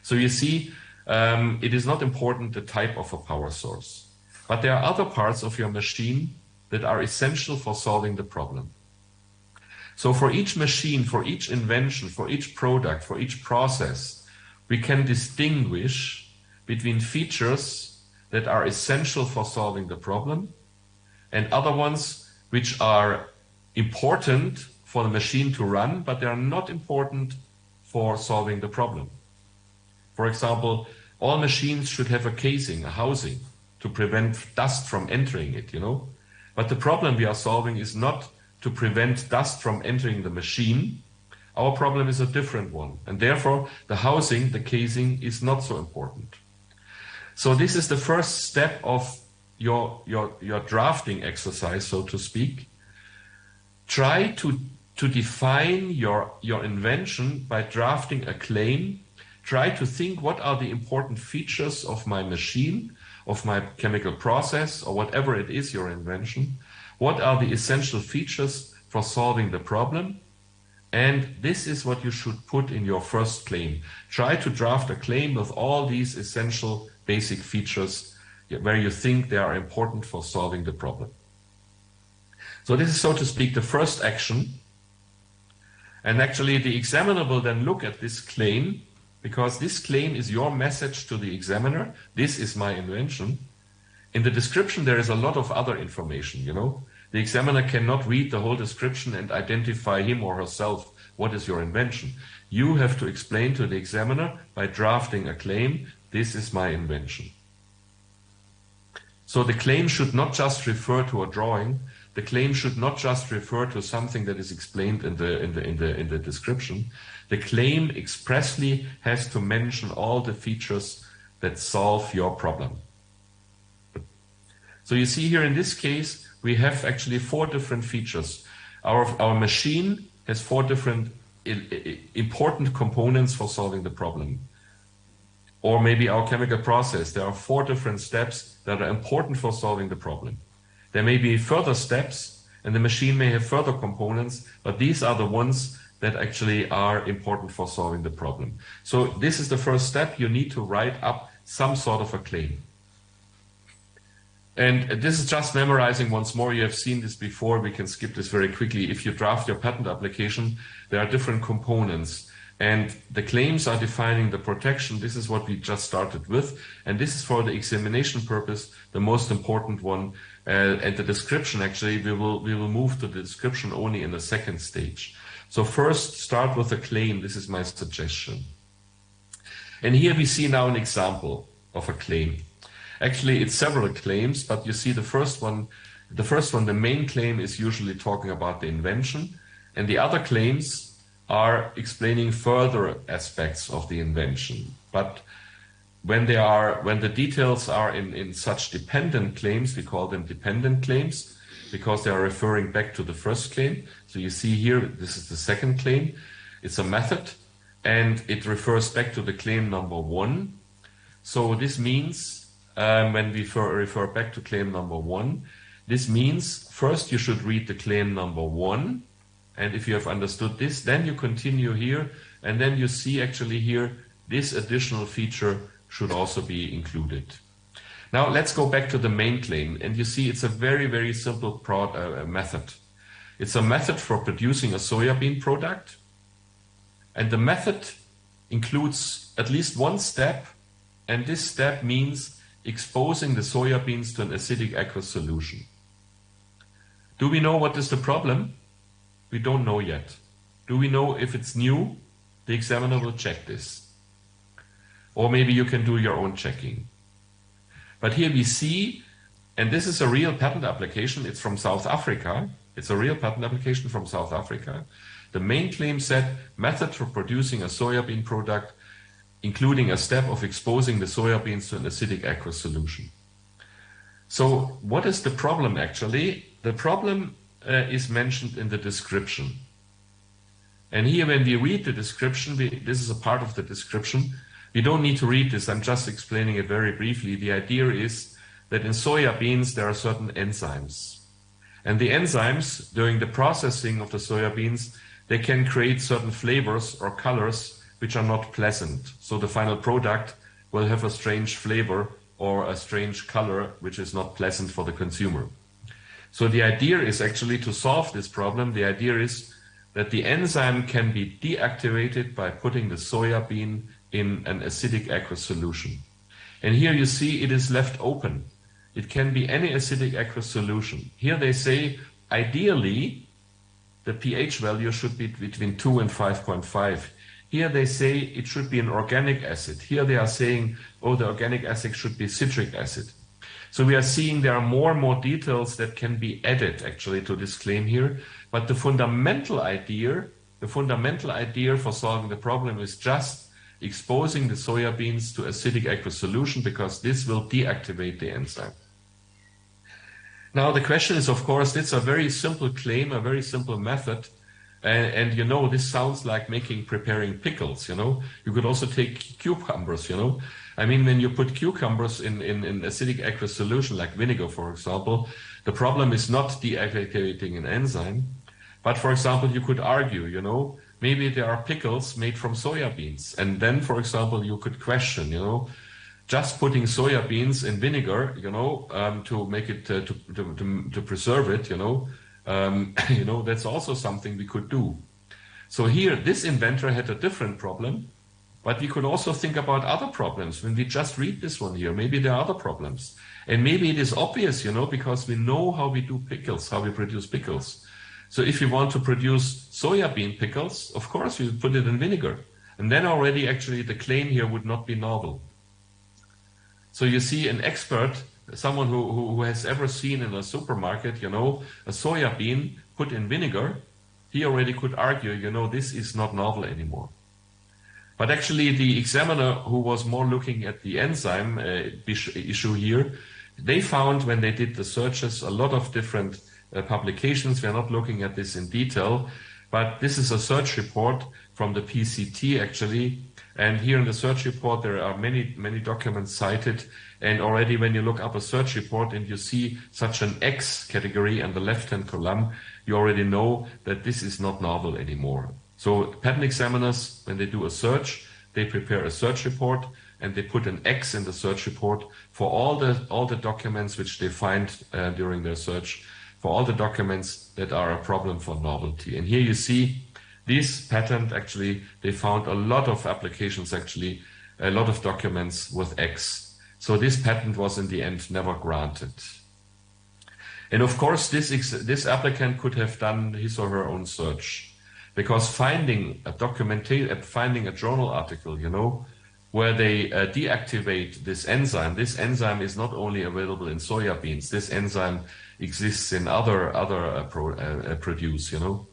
So you see, it is not important the type of a power source, but there are other parts of your machine that are essential for solving the problem. So for each machine, for each invention, for each product, for each process, we can distinguish between features that are essential for solving the problem and other ones which are important for the machine to run, but they are not important for solving the problem. For example, all machines should have a casing, a housing, to prevent dust from entering it, But the problem we are solving is not to prevent dust from entering the machine. Our problem is a different one. And therefore, the housing, the casing, is not so important. So this is the first step of your drafting exercise, so to speak. Try to define your invention by drafting a claim. Try to think, what are the important features of my machine, of my chemical process, or whatever it is, your invention. What are the essential features for solving the problem? And this is what you should put in your first claim. Try to draft a claim with all these essential basic features where you think they are important for solving the problem. So this is, so to speak, the first action. And actually the examiner will then look at this claim, because this claim is your message to the examiner. This is my invention. In the description, there is a lot of other information, The examiner cannot read the whole description and identify him or herself. What is your invention? You have to explain to the examiner by drafting a claim, this is my invention. So the claim should not just refer to a drawing. The claim should not just refer to something that is explained in the description. The claim expressly has to mention all the features that solve your problem. So you see here in this case, we have actually 4 different features. Our machine has 4 different important components for solving the problem. Or maybe our chemical process, there are 4 different steps that are important for solving the problem. There may be further steps, and the machine may have further components, but these are the ones that actually are important for solving the problem. So this is the first step. You need to write up some sort of a claim. And this is just memorizing once more. You have seen this before. We can skip this very quickly. If you draft your patent application, there are different components. And the claims are defining the protection. This is what we just started with. And this is for the examination purpose, the most important one. And the description, actually, we will move to the description only in the second stage. So first, start with a claim. This is my suggestion. And here we see now an example of a claim. Actually, it's several claims, but you see the first one, the main claim is usually talking about the invention. And the other claims are explaining further aspects of the invention. But when the details are in such dependent claims, we call them dependent claims because they are referring back to the first claim. So you see here, this is the second claim. It's a method and it refers back to the claim number 1. So this means when we refer back to claim number 1, this means first you should read the claim number 1. And if you have understood this, then you continue here, and then you see actually here, this additional feature should also be included. Now let's go back to the main claim, and you see it's a very, very simple method. It's a method for producing a soybean product, and the method includes at least one step, and this step means exposing the soybeans to an acidic aqueous solution. Do we know what is the problem? We don't know yet. Do we know if it's new? The examiner will check this. Or maybe you can do your own checking. But here we see, and this is a real patent application, it's from South Africa. It's a real patent application from South Africa. The main claim said, method for producing a soybean product, including a step of exposing the soybeans to an acidic aqueous solution. So what is the problem actually? The problem is mentioned in the description. And here when we read the description, this is a part of the description. You don't need to read this, I'm just explaining it very briefly. The idea is that in soya beans there are certain enzymes. And the enzymes, during the processing of the soya beans, they can create certain flavors or colors which are not pleasant. So the final product will have a strange flavor or a strange color which is not pleasant for the consumer. So the idea is actually to solve this problem. The idea is that the enzyme can be deactivated by putting the soya bean in an acidic aqueous solution. And here you see it is left open. It can be any acidic aqueous solution. Here they say, ideally, the pH value should be between 2 and 5.5. Here they say it should be an organic acid. Here they are saying, oh, the organic acid should be citric acid. So we are seeing there are more and more details that can be added actually to this claim here. But the fundamental idea for solving the problem is just exposing the soya beans to acidic aqueous solution, because this will deactivate the enzyme. Now the question is, of course, it's a very simple claim, a very simple method. And you know, this sounds like preparing pickles, you know. You could also take cucumbers, you know. I mean, when you put cucumbers in acidic aqueous solution, like vinegar, for example, the problem is not deactivating an enzyme. But for example, you could argue, you know, maybe there are pickles made from soya beans. And then, for example, you could question, you know, just putting soya beans in vinegar, you know, to make it, to preserve it, you know, that's also something we could do. So here, this inventor had a different problem, but we could also think about other problems. When we just read this one here, maybe there are other problems. And maybe it is obvious, you know, because we know how we do pickles, how we produce pickles. So if you want to produce soya bean pickles, of course, you put it in vinegar. And then already, actually, the claim here would not be novel. So you see an expert, someone who has ever seen in a supermarket, you know, a soya bean put in vinegar, he already could argue, you know, this is not novel anymore. But actually the examiner, who was more looking at the enzyme issue here, they found, when they did the searches, a lot of different publications. We are not looking at this in detail, but this is a search report from the PCT actually. And here in the search report, there are many documents cited. And already when you look up a search report and you see such an X category in the left-hand column, you already know that this is not novel anymore. So patent examiners, when they do a search, they prepare a search report and they put an X in the search report for all the documents which they find during their search, for all the documents that are a problem for novelty. And here you see this patent, actually, they found a lot of applications, actually, a lot of documents with X. So this patent was in the end never granted. And of course, this applicant could have done his or her own search, because finding a journal article, you know, where they deactivate this enzyme is not only available in soya beans. This enzyme exists in other produce, you know.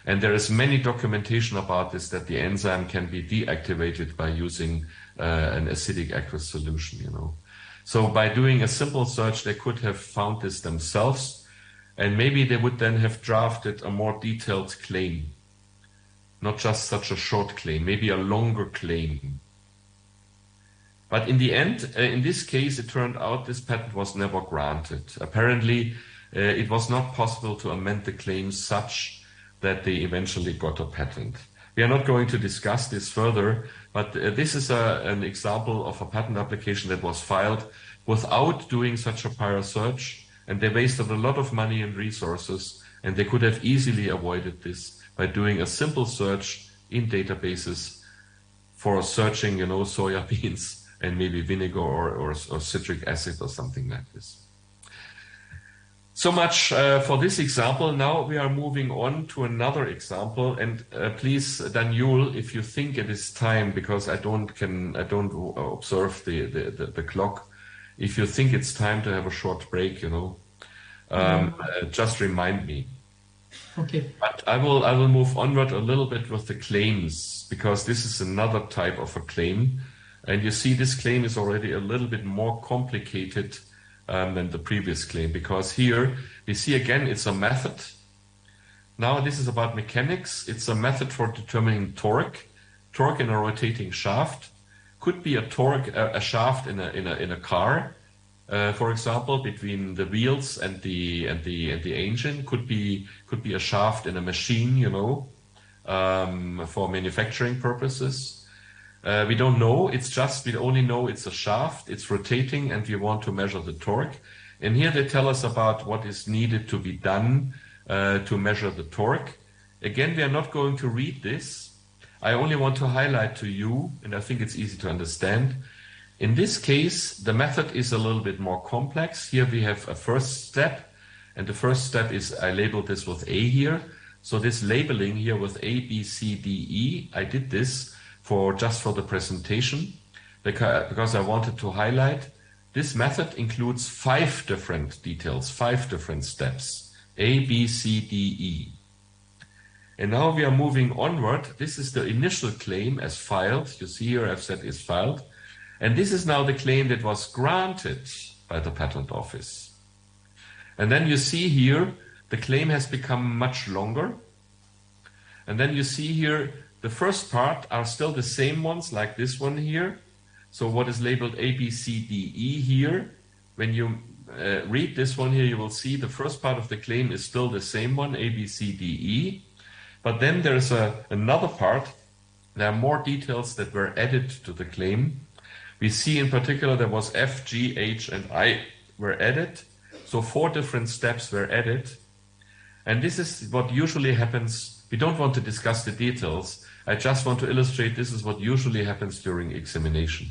And there is many documentation about this, that the enzyme can be deactivated by using an acidic aqueous solution, you know. So by doing a simple search, they could have found this themselves, and maybe they would then have drafted a more detailed claim, not just such a short claim, maybe a longer claim. But in the end, in this case, it turned out this patent was never granted. Apparently, it was not possible to amend the claims such that they eventually got a patent. We are not going to discuss this further, but this is an example of a patent application that was filed without doing such a prior search, and they wasted a lot of money and resources, and they could have easily avoided this by doing a simple search in databases for searching, you know, soya beans and maybe vinegar or citric acid or something like this. So much for this example. Now we are moving on to another example. And please, Daniel, if you think it is time, because I don't observe the clock. If you think it's time to have a short break, just remind me. Okay. But I will move onward a little bit with the claims, because this is another type of a claim. And you see this claim is already a little bit more complicated than the previous claim, because here we see again it's a method. Now this is about mechanics. It's a method for determining torque in a rotating shaft. Could be a shaft in a car, for example, between the wheels and the engine. Could be a shaft in a machine, for manufacturing purposes. We don't know. We only know it's a shaft. It's rotating, and we want to measure the torque. And here they tell us about what is needed to be done to measure the torque. Again, we are not going to read this. I only want to highlight to you, and I think it's easy to understand. In this case, the method is a little bit more complex. Here we have a first step, and the first step is, I labeled this with A here. So this labeling here with A, B, C, D, E, I did this just for the presentation, because I wanted to highlight this method includes 5 different details, 5 different steps, A, B, C, D, E. And now we are moving onward. This is the initial claim as filed. You see here I've said is filed. And this is now the claim that was granted by the Patent Office. And then you see here the claim has become much longer. And then you see here the first part are still the same ones, like this one here. So what is labeled A, B, C, D, E here, when you read this one here, you will see the first part of the claim is still the same one, A, B, C, D, E. But then there's another part. There are more details that were added to the claim. We see in particular there was F, G, H, and I were added. So 4 different steps were added. And this is what usually happens. We don't want to discuss the details. I just want to illustrate this is what usually happens during examination.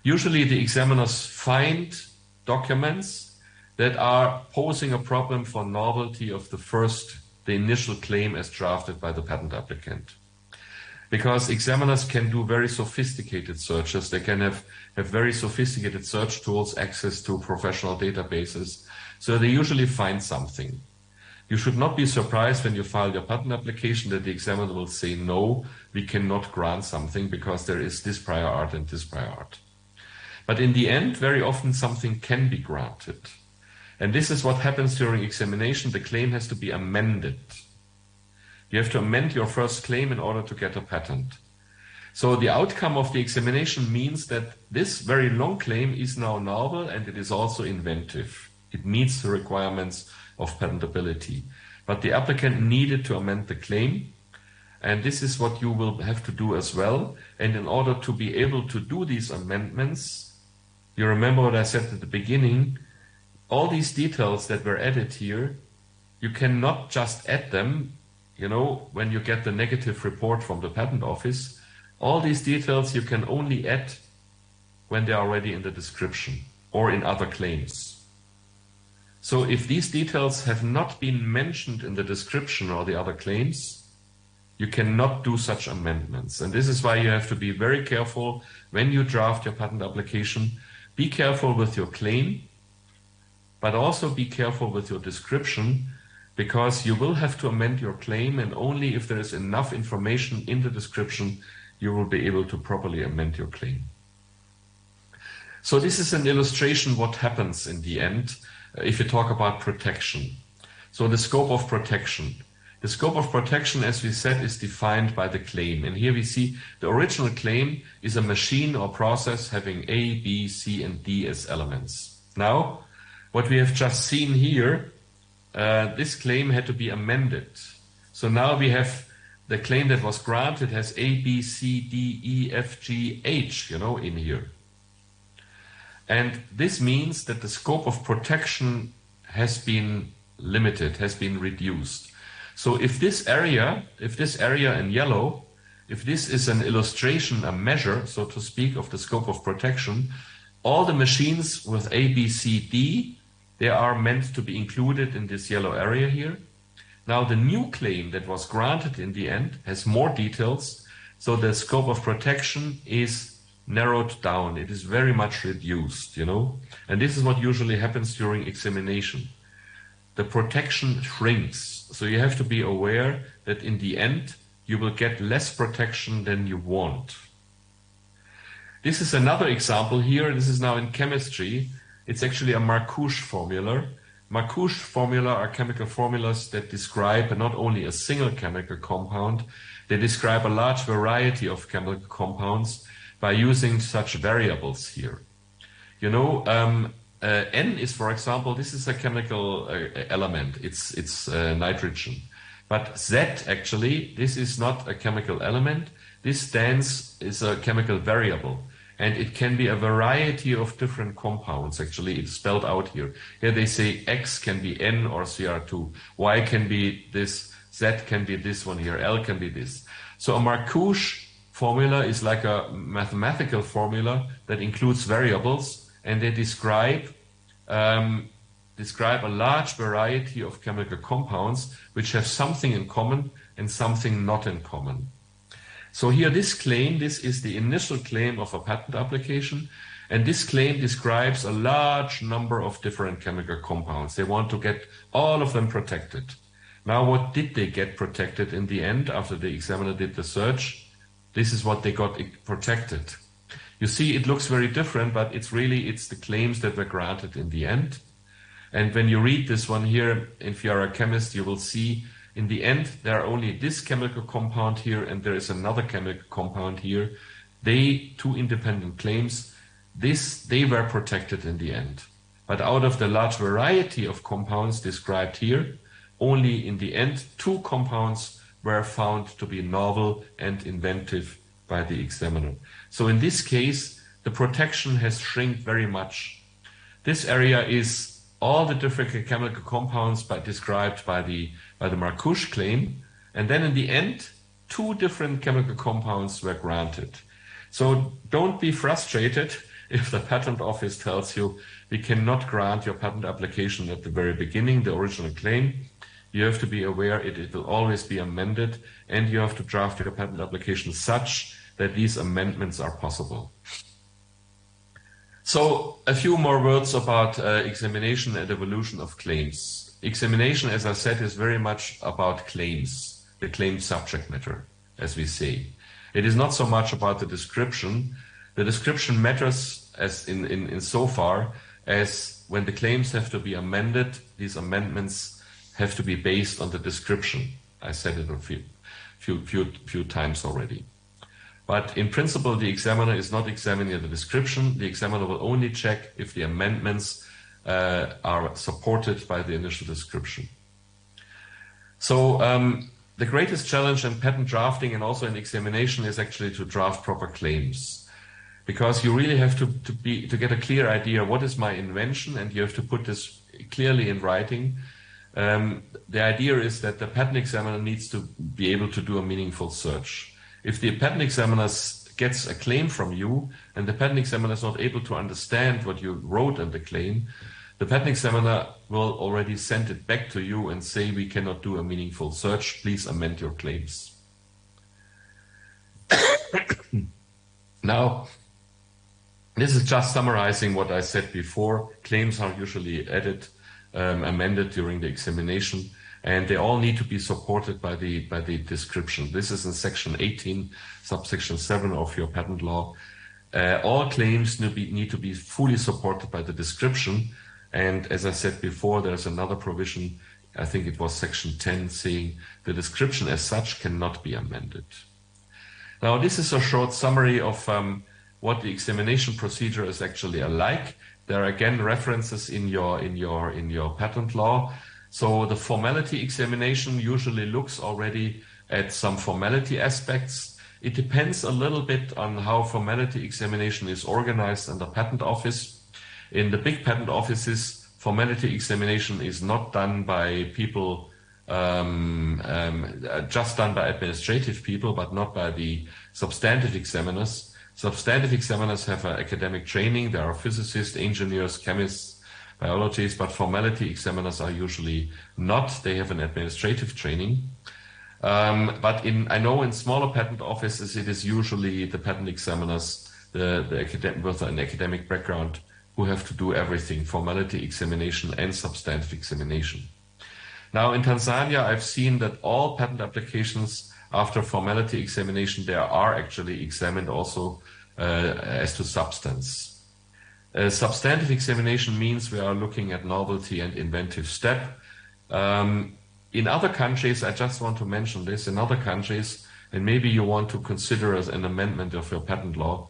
Usually the examiners find documents that are posing a problem for novelty of the initial claim as drafted by the patent applicant. Because examiners can do very sophisticated searches. They can have very sophisticated search tools, access to professional databases. So they usually find something. You should not be surprised when you file your patent application that the examiner will say, no, we cannot grant something because there is this prior art and this prior art. But in the end, very often something can be granted. And this is what happens during examination. The claim has to be amended. You have to amend your first claim in order to get a patent. So the outcome of the examination means that this very long claim is now novel and it is also inventive. It meets the requirements of patentability. But the applicant needed to amend the claim, and this is what you will have to do as well. And in order to be able to do these amendments, you remember what I said at the beginning, all these details that were added here, you cannot just add them, when you get the negative report from the patent office. All these details you can only add when they are already in the description or in other claims. So if these details have not been mentioned in the description or the other claims, you cannot do such amendments. And this is why you have to be very careful when you draft your patent application. Be careful with your claim, but also be careful with your description, because you will have to amend your claim, and only if there is enough information in the description, you will be able to properly amend your claim. So this is an illustration what happens in the end. If you talk about protection. So the scope of protection. The scope of protection, as we said, is defined by the claim. And here we see the original claim is a machine or process having A, B, C, and D as elements. Now, what we have just seen here, this claim had to be amended. So now we have the claim that was granted has A, B, C, D, E, F, G, H, in here. And this means that the scope of protection has been limited, has been reduced. So if this area in yellow, if this is an illustration, a measure, so to speak, of the scope of protection, all the machines with A, B, C, D, they are meant to be included in this yellow area here. Now, the new claim that was granted in the end has more details, so the scope of protection is narrowed down. It is very much reduced, you know, and this is what usually happens during examination. The protection shrinks, so you have to be aware that in the end you will get less protection than you want. This is another example here. This is now in chemistry. It's actually a Marcouche formula. Marcouche formula are chemical formulas that describe not only a single chemical compound, they describe a large variety of chemical compounds by using such variables here. You know, N is, for example, this is a chemical element. It's nitrogen. But Z, actually, this is not a chemical element. This stands is a chemical variable. And it can be a variety of different compounds. Actually, it's spelled out here. Here they say X can be N or Cr2. Y can be this. Z can be this one here. L can be this. So a Marcouche formula is like a mathematical formula that includes variables, and they describe a large variety of chemical compounds which have something in common and something not in common. So here this claim, this is the initial claim of a patent application, and this claim describes a large number of different chemical compounds. They want to get all of them protected. Now, what did they get protected in the end after the examiner did the search? This is what they got protected. You see, it looks very different, but it's the claims that were granted in the end. And when you read this one here, if you're a chemist, you will see in the end, there are only this chemical compound here, and there is another chemical compound here. Two independent claims, they were protected in the end. But out of the large variety of compounds described here, only in the end, 2 compounds were found to be novel and inventive by the examiner. So in this case, the protection has shrunk very much. This area is all the different chemical compounds described by the Marcouche claim, and then in the end, 2 different chemical compounds were granted. So don't be frustrated if the patent office tells you we cannot grant your patent application at the very beginning, the original claim. You have to be aware it will always be amended, and you have to draft your patent application such that these amendments are possible. So a few more words about examination and evolution of claims. Examination, as I said, is very much about claims, the claim subject matter, as we say. It is not so much about the description. The description matters as in so far as when the claims have to be amended, these amendments have to be based on the description. I said it a few times already. But in principle, the examiner is not examining the description. The examiner will only check if the amendments are supported by the initial description. So the greatest challenge in patent drafting and also in examination is actually to draft proper claims, because you really have to get a clear idea, what is my invention, and you have to put this clearly in writing. The idea is that the patent examiner needs to be able to do a meaningful search. If the patent examiner gets a claim from you and the patent examiner is not able to understand what you wrote in the claim, the patent examiner will already send it back to you and say, we cannot do a meaningful search, please amend your claims. Now, this is just summarizing what I said before. Claims are usually amended during the examination, and they all need to be supported by the description. This is in section 18, subsection 7 of your patent law. All claims need to be fully supported by the description. And as I said before, there's another provision, I think it was section 10, saying the description as such cannot be amended. Now, this is a short summary of what the examination procedure is actually like. There are again references in your patent law. So the formality examination usually looks already at some formality aspects. It depends a little bit on how formality examination is organized in the patent office. In the big patent offices, formality examination is not done by people, just done by administrative people, but not by the substantive examiners. Substantive examiners have academic training. There are physicists, engineers, chemists, biologists, but formality examiners are usually not. They have an administrative training. But I know in smaller patent offices, it is usually the patent examiners, with an academic background, who have to do everything, formality examination and substantive examination. Now in Tanzania, I've seen that all patent applications after formality examination, they are actually examined also as to substance. Substantive examination means we are looking at novelty and inventive step. In other countries, I just want to mention this, in other countries, and maybe you want to consider as an amendment of your patent law,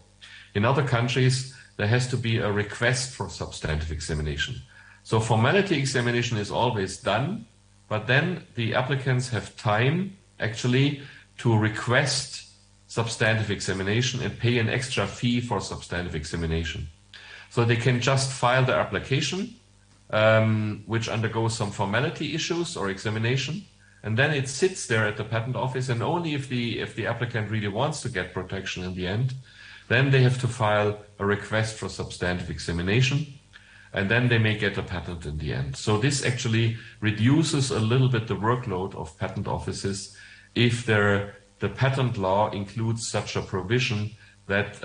in other countries, there has to be a request for substantive examination. So formality examination is always done, but then the applicants have time actually to request substantive examination and pay an extra fee for substantive examination. So they can just file their application, which undergoes some formality issues or examination, and then it sits there at the patent office, and only if the applicant really wants to get protection in the end, then they have to file a request for substantive examination, and then they may get a patent in the end. So this actually reduces a little bit the workload of patent offices if the patent law includes such a provision that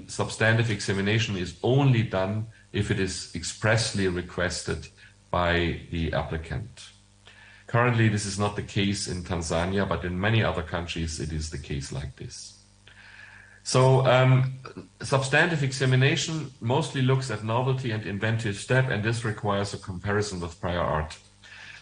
substantive examination is only done if it is expressly requested by the applicant. Currently, this is not the case in Tanzania, but in many other countries, it is the case like this. So substantive examination mostly looks at novelty and inventive step, and this requires a comparison with prior art.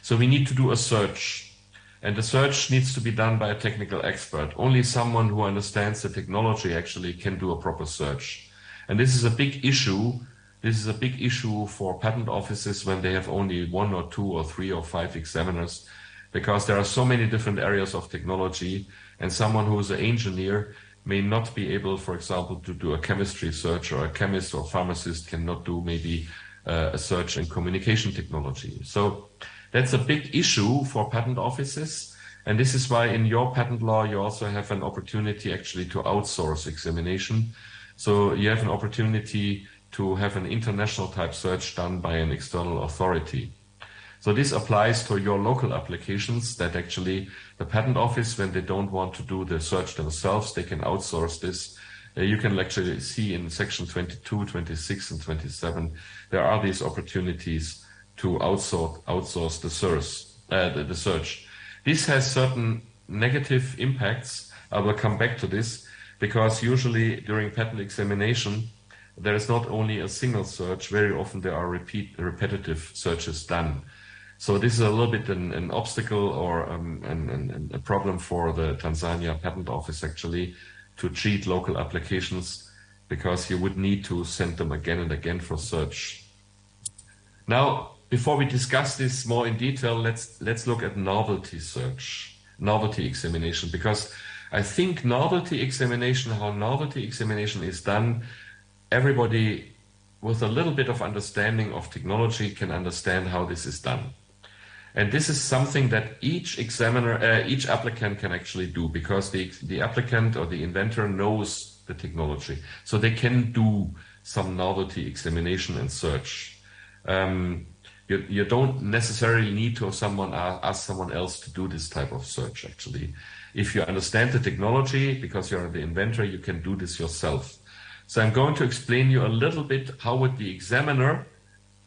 So we need to do a search, and the search needs to be done by a technical expert. Only someone who understands the technology actually can do a proper search. And this is a big issue. This is a big issue for patent offices when they have only 1 or 2 or 3 or 5 examiners, because there are so many different areas of technology, and someone who is an engineer may not be able, for example, to do a chemistry search, or a chemist or pharmacist cannot do maybe a search in communication technology. So that's a big issue for patent offices. And this is why in your patent law, you also have an opportunity actually to outsource examination. So you have an opportunity to have an international type search done by an external authority. So this applies to your local applications, that actually the patent office, when they don't want to do the search themselves, they can outsource this. You can actually see in section 22, 26, and 27, there are these opportunities to outsource the search. This has certain negative impacts. I will come back to this, because usually during patent examination, there is not only a single search, very often there are repetitive searches done. So this is a little bit an obstacle or a problem for the Tanzania Patent Office actually to treat local applications, because you would need to send them again and again for search. Now, before we discuss this more in detail, let's look at novelty search, novelty examination, because I think novelty examination, how novelty examination is done, everybody with a little bit of understanding of technology can understand how this is done. And this is something that each applicant can actually do, because the applicant or the inventor knows the technology. So they can do some novelty examination and search. You don't necessarily need to ask someone else to do this type of search, actually. If you understand the technology, because you're the inventor, you can do this yourself. So I'm going to explain you a little bit how would the examiner,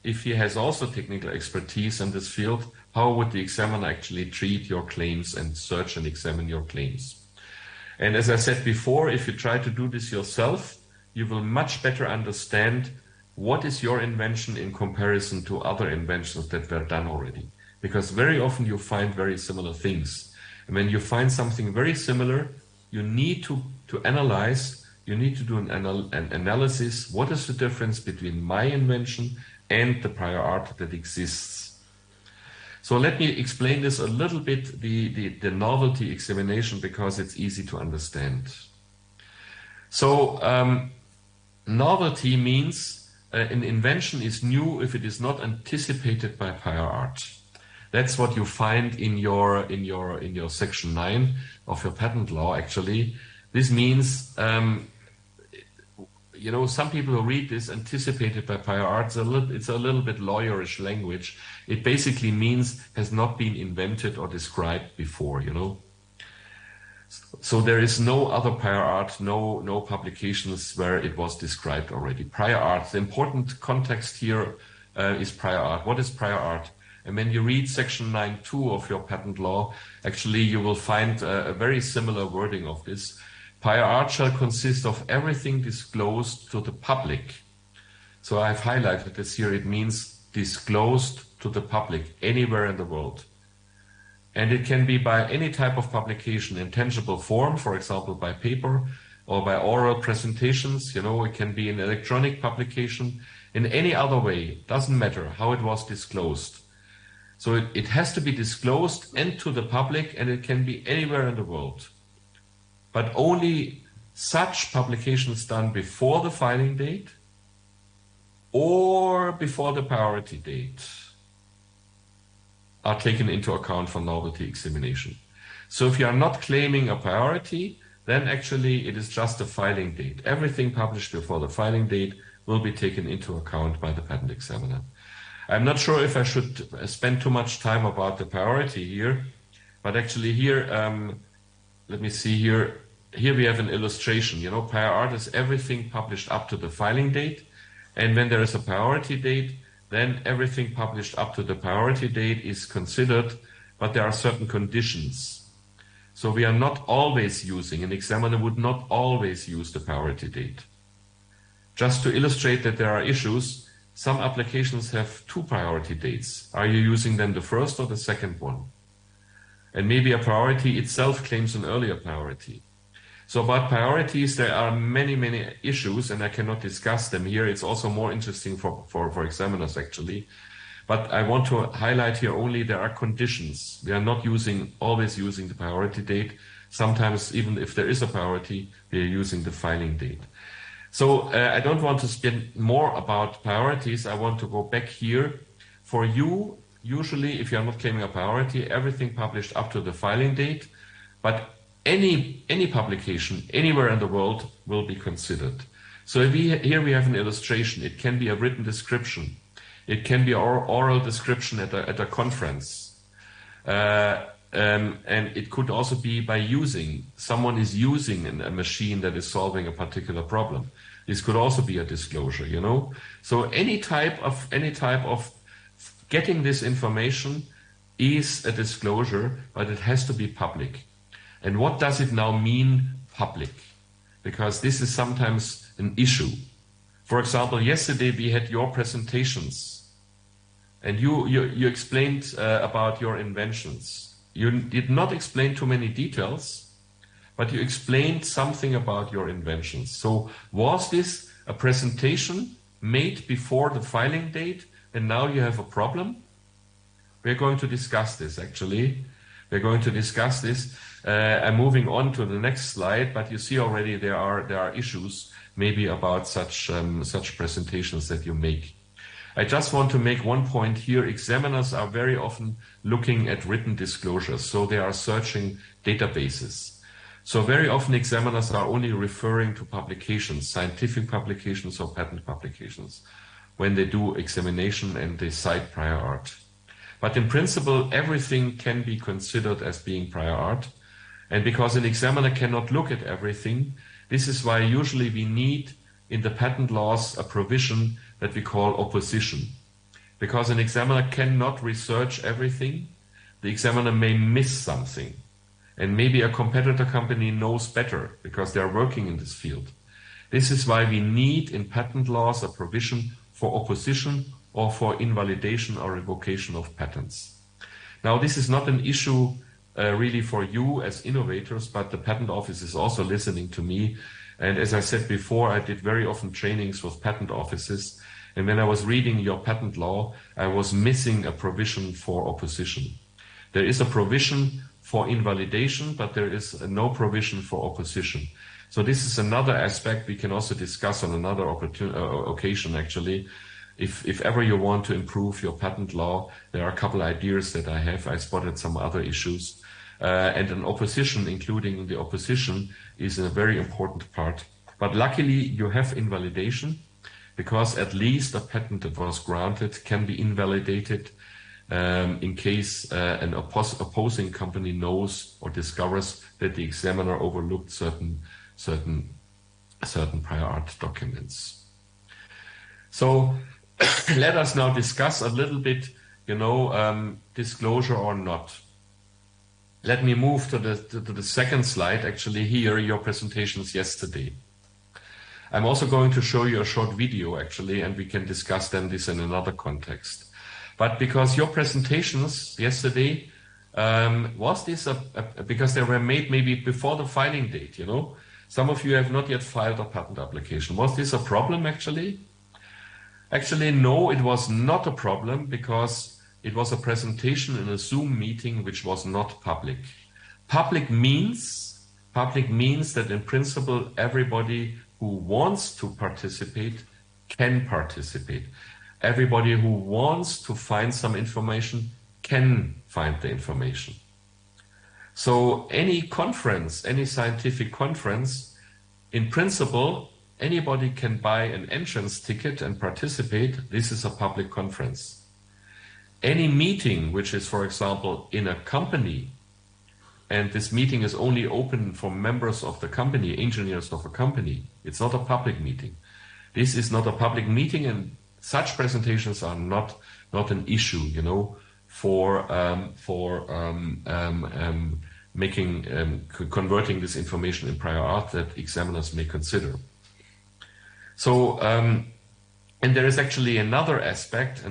if he has also technical expertise in this field, how would the examiner actually treat your claims and search and examine your claims. And as I said before, if you try to do this yourself, you will much better understand what is your invention in comparison to other inventions that were done already. Because very often you find very similar things. And when you find something very similar, you need to analyze, you need to do an analysis. What is the difference between my invention and the prior art that exists? So let me explain this a little bit, the novelty examination, because it's easy to understand. So novelty means an invention is new if it is not anticipated by prior art. That's what you find in your section 9 of your patent law, actually. This means you know, some people who read this anticipated by prior art, it's a little bit lawyerish language. It basically means has not been invented or described before, you know. So there is no other prior art, no publications where it was described already. Prior art, the important context here is prior art. What is prior art? And when you read section 9.2 of your patent law, actually you will find a very similar wording of this. Prior art shall consist of everything disclosed to the public. So I've highlighted this here. It means disclosed to the public anywhere in the world. And it can be by any type of publication in tangible form, for example, by paper or by oral presentations. You know, it can be an electronic publication in any other way. Doesn't matter how it was disclosed. So it has to be disclosed and to the public, and it can be anywhere in the world. But only such publications done before the filing date or before the priority date are taken into account for novelty examination. So if you are not claiming a priority, then actually it is just a filing date. Everything published before the filing date will be taken into account by the patent examiner. I'm not sure if I should spend too much time about the priority here, but actually here, let me see here. Here we have an illustration. You know, prior art is everything published up to the filing date. And when there is a priority date, then everything published up to the priority date is considered, but there are certain conditions. So we are not always using, an examiner would not always use the priority date. Just to illustrate that there are issues, some applications have two priority dates. Are you using then the first or the second one? And maybe a priority itself claims an earlier priority. So about priorities, there are many issues, and I cannot discuss them here. It's also more interesting for examiners, actually. But I want to highlight here only there are conditions. We are not always using the priority date. Sometimes, even if there is a priority, we are using the filing date. So I don't want to spend more about priorities. I want to go back here. For you, usually, if you are not claiming a priority, everything published up to the filing date, but any publication anywhere in the world will be considered. So here we have an illustration. It can be a written description. It can be oral description at a conference. And it could also be by someone is using a machine that is solving a particular problem. This could also be a disclosure, you know. So any type of getting this information is a disclosure, but it has to be public. And what does it now mean, public? Because this is sometimes an issue. For example, yesterday we had your presentations, and you explained about your inventions. You did not explain too many details, but you explained something about your inventions. So was this a presentation made before the filing date, and now you have a problem? We're going to discuss this, actually. We're going to discuss this. I'm moving on to the next slide, but you see already there are issues maybe about such presentations that you make. I just want to make one point here. Examiners are very often looking at written disclosures, so they are searching databases. So very often examiners are only referring to publications, scientific publications or patent publications, when they do examination and they cite prior art. But in principle, everything can be considered as being prior art. And because an examiner cannot look at everything, this is why usually we need in the patent laws a provision that we call opposition. Because an examiner cannot research everything, the examiner may miss something. And maybe a competitor company knows better because they are working in this field. This is why we need in patent laws a provision for opposition or for invalidation or revocation of patents. Now, this is not an issue really for you as innovators, but the patent office is also listening to me. And as I said before, I did very often trainings with patent offices. And when I was reading your patent law, I was missing a provision for opposition. There is a provision for invalidation, but there is no provision for opposition. So this is another aspect we can also discuss on another occasion, actually. If ever you want to improve your patent law, there are a couple ideas that I have. I spotted some other issues. And an opposition, including the opposition, is a very important part But luckily, you have invalidation, because at least a patent that was granted can be invalidated in case an opposing company knows or discovers that the examiner overlooked certain prior art documents. So let us now discuss a little bit, disclosure or not. Let me move to the second slide. Actually, here your presentations yesterday. I'm also going to show you a short video, actually, and we can discuss then this in another context. But because your presentations yesterday, was this because they were made maybe before the filing date, Some of you have not yet filed a patent application. Was this a problem, actually? Actually, no, it was not a problem, because it was a presentation in a Zoom meeting which was not public. Public means that in principle everybody who wants to participate can participate. Everybody who wants to find some information can find the information. So any conference, any scientific conference, in principle, anybody can buy an entrance ticket and participate. This is a public conference. Any meeting, which is, for example, in a company, and this meeting is only open for members of the company, engineers of a company, it's not a public meeting. This is not a public meeting, and such presentations are not an issue, for converting this information in prior art that examiners may consider. So, and there is actually another aspect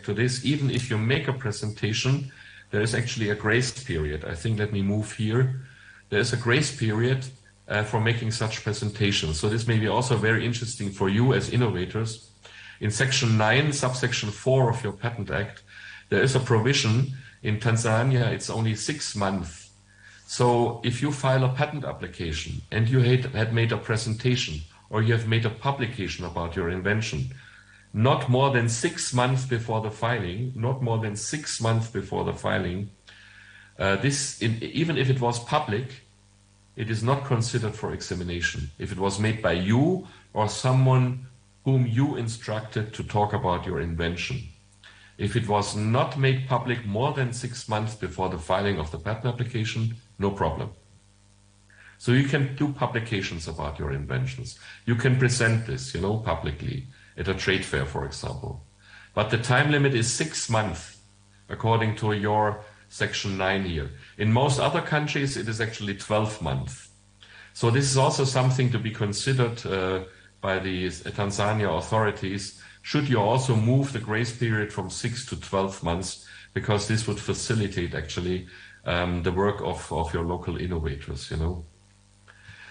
to this. Even if you make a presentation, there is actually a grace period. I think, let me move here. There is a grace period for making such presentations. So this may be also very interesting for you as innovators. In Section 9, subsection 4 of your Patent Act, there is a provision. In Tanzania, it's only 6 months. So if you file a patent application and you had made a presentation, or you have made a publication about your invention, not more than 6 months before the filing, even if it was public, it is not considered for examination. If it was made by you or someone whom you instructed to talk about your invention. If it was not made public more than 6 months before the filing of the patent application, no problem. So you can do publications about your inventions. You can present this, publicly at a trade fair, for example. But the time limit is 6 months, according to your Section 9 here. In most other countries, it is actually 12 months. So this is also something to be considered by the Tanzania authorities. Should you also move the grace period from 6 to 12 months, because this would facilitate actually the work of your local innovators,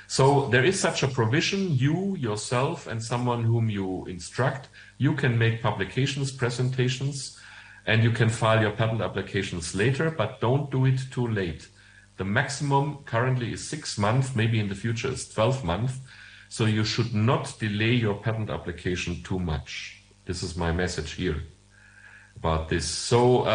So there is such a provision. You, yourself, and someone whom you instruct, you can make publications, presentations, and you can file your patent applications later, but don't do it too late. The maximum currently is 6 months, maybe in the future is 12 months. So you should not delay your patent application too much. This is my message here about this. So,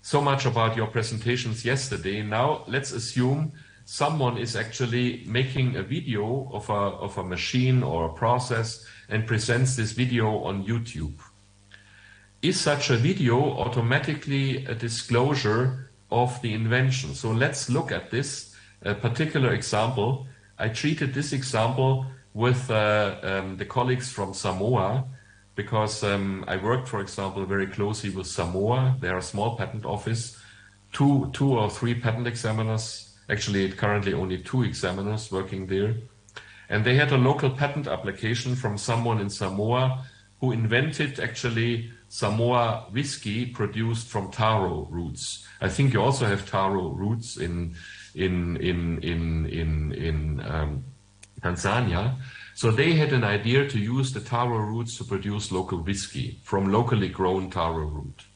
so much about your presentations yesterday. Now let's assume someone is actually making a video of a machine or a process and presents this video on YouTube. Is such a video automatically a disclosure of the invention? So let's look at this particular example. I treated this example with the colleagues from Samoa, because I worked, for example, very closely with Samoa. They are a small patent office, two or three patent examiners. Actually, currently only 2 examiners working there. And they had a local patent application from someone in Samoa who invented actually Samoa whiskey produced from taro roots. I think you also have taro roots in Tanzania. So they had an idea to use the taro roots to produce local whiskey from locally grown taro root.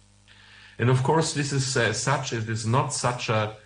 And of course, this is it is not such a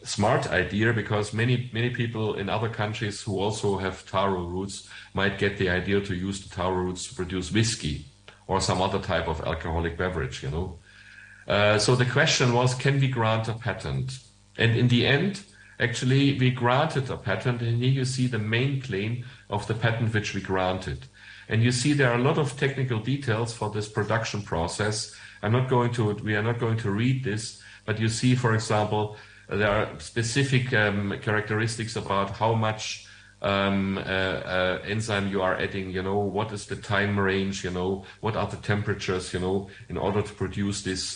smart idea, because many people in other countries who also have taro roots might get the idea to use the taro roots to produce whiskey or some other type of alcoholic beverage, So the question was, can we grant a patent? And in the end, Actually, we granted a patent, and here you see the main claim of the patent which we granted. And you see there are a lot of technical details for this production process. We are not going to read this, but you see, for example, there are specific characteristics about how much enzyme you are adding, what is the time range, what are the temperatures, in order to produce this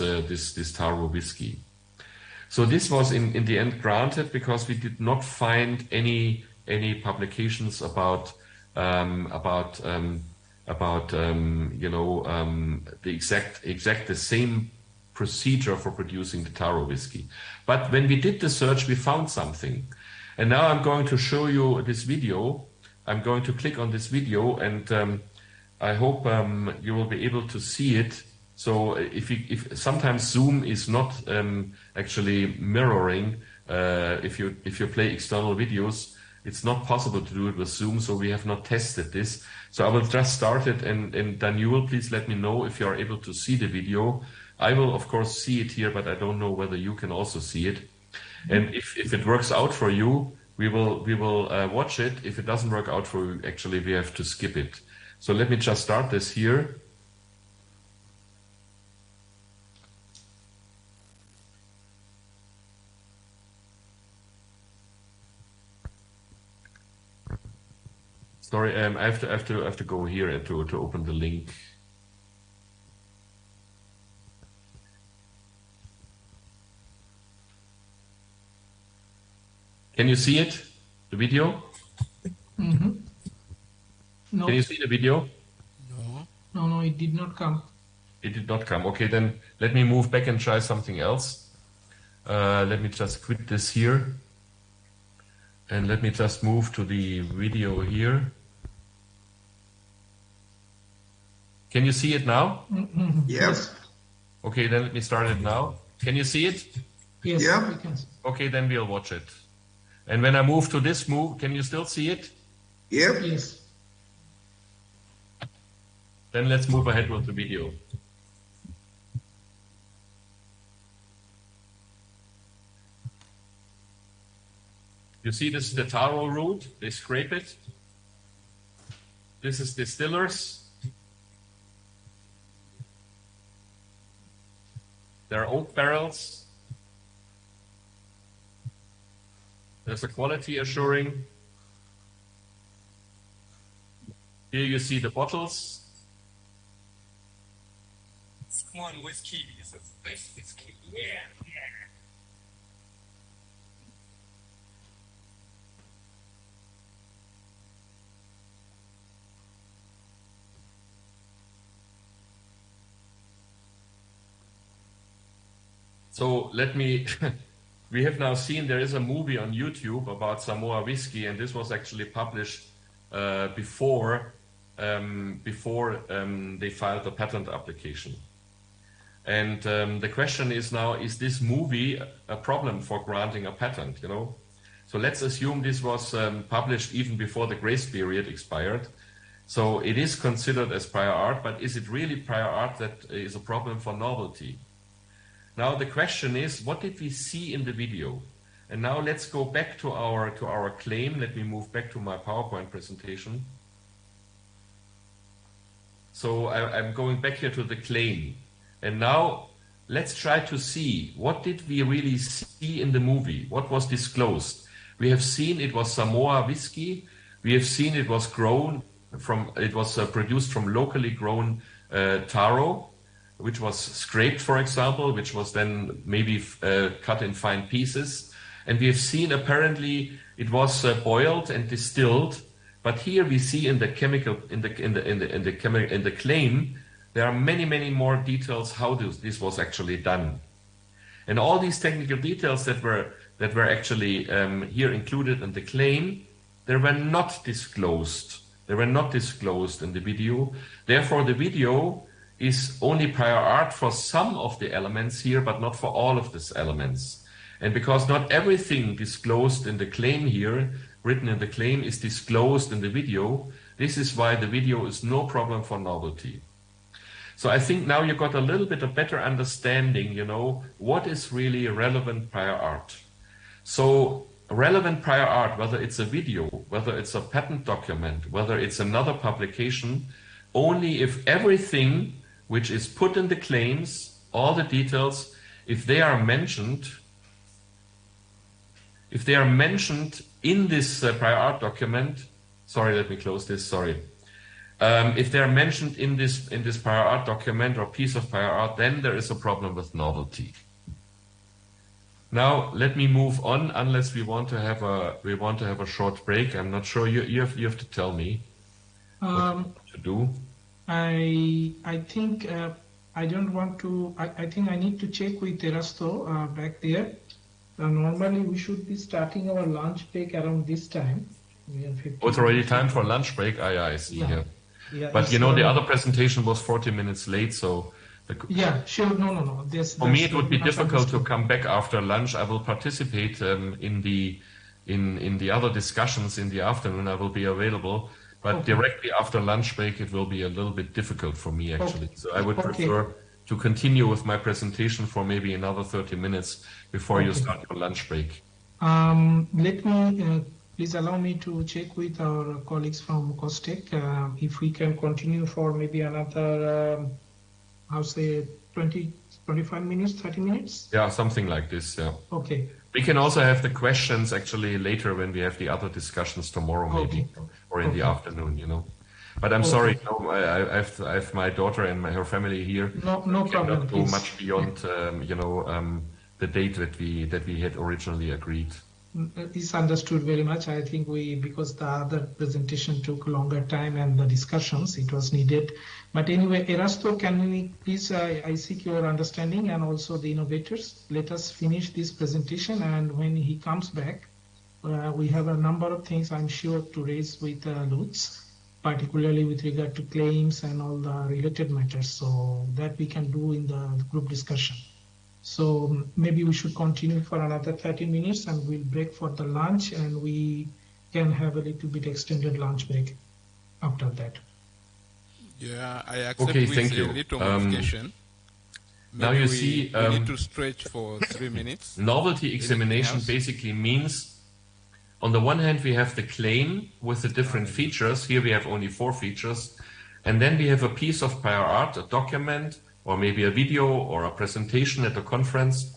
taro whiskey. So this was in the end granted because we did not find any publications about the same procedure for producing the taro whiskey. But when we did the search, we found something. And now I'm going to show you this video. I'm going to click on this video, and I hope you will be able to see it. So if sometimes Zoom is not actually mirroring, if you play external videos, it's not possible to do it with Zoom. So we have not tested this. So I will just start it, and then you will please let me know if you are able to see the video. I will of course see it here, but I don't know whether you can also see it. And if it works out for you, we will watch it. If it doesn't work out for you, actually we have to skip it. So let me just start this here. Sorry, I have to go here and to open the link. Can you see it, the video? Mm-hmm. No. Can you see the video? No, it did not come. It did not come. Okay, then let me move back and try something else. Let me just quit this here. And let me just move to the video here. Can you see it now? Mm-hmm. Yes. Okay, then let me start it now. Can you see it? Yes, Yeah. we can. Okay, then we'll watch it. And when I move to this move, can you still see it? Yep. Yes. Then let's move ahead with the video. You see this is the taro root, they scrape it. This is distillers. There are oak barrels. There's a quality assuring. Here you see the bottles. Come on, whiskey. This is nice whiskey. Yeah. So let me, we have now seen there is a movie on YouTube about Samoa whiskey, and this was actually published before they filed the patent application. And the question is now, is this movie a problem for granting a patent, So let's assume this was published even before the grace period expired. So it is considered as prior art, but is it really prior art that is a problem for novelty? Now the question is, what did we see in the video? And now let's go back to our claim. Let me move back to my PowerPoint presentation. So I'm going back here to the claim. And now let's try to see, what did we really see in the movie? What was disclosed? We have seen it was Samoa whiskey. We have seen it was produced from locally grown taro, which was scraped, for example, which was then maybe cut in fine pieces. And we have seen apparently it was boiled and distilled. But here we see in the claim, there are many more details how this was actually done. And all these technical details that were actually here included in the claim, they were not disclosed. They were not disclosed in the video. Therefore, the video is only prior art for some of the elements here, but not for all of these elements. And because not everything disclosed in the claim here, written in the claim, is disclosed in the video, this is why the video is no problem for novelty. So I think now you got a little bit of better understanding, what is really relevant prior art. So relevant prior art, whether it's a video, whether it's a patent document, whether it's another publication, only if everything which is put in the claims, all the details, if they are mentioned in this prior art document, sorry, let me close this, sorry. If they are mentioned in this prior art document or piece of prior art, then there is a problem with novelty. Now let me move on, unless we want to have a short break. I'm not sure. You have to tell me what to do. I think I don't want to. I think I need to check with Erasto back there. Normally we should be starting our lunch break around this time. Oh, it's already time for lunch break. I see. Yeah. Yeah. Yeah, But you know, the other presentation was 40 minutes late, so. Yeah, sure. No. For me, it would be difficult to come back after lunch. I will participate in the other discussions in the afternoon. I will be available, but directly after lunch break, it will be a little bit difficult for me actually. So I would prefer to continue with my presentation for maybe another 30 minutes before you start your lunch break. Let me please allow me to check with our colleagues from COSTECH if we can continue for maybe another. I'll say 20, 25 minutes, 30 minutes? Yeah, something like this, yeah. Okay. We can also have the questions actually later when we have the other discussions tomorrow maybe, or in the afternoon, you know. But I'm sorry, no, I have my daughter and her family here. No problem. Not go much beyond, the date that we had originally agreed. It's understood very much. I think because the other presentation took longer time and the discussions, it was needed. But anyway, Erasto, can we please, I seek your understanding and also the innovators. Let us finish this presentation, and when he comes back, we have a number of things I'm sure to raise with Lutz, particularly with regard to claims and all the related matters, so that we can do in the group discussion. So maybe we should continue for another 30 minutes and we'll break for the lunch, and we can have a little bit extended lunch break after that. Yeah, I accept with a little modification. Now you see, we need to stretch for 3 minutes. Novelty examination basically means, on the one hand, we have the claim with the different features. Here we have only 4 features. And then we have a piece of prior art, a document, or maybe a video or a presentation at a conference.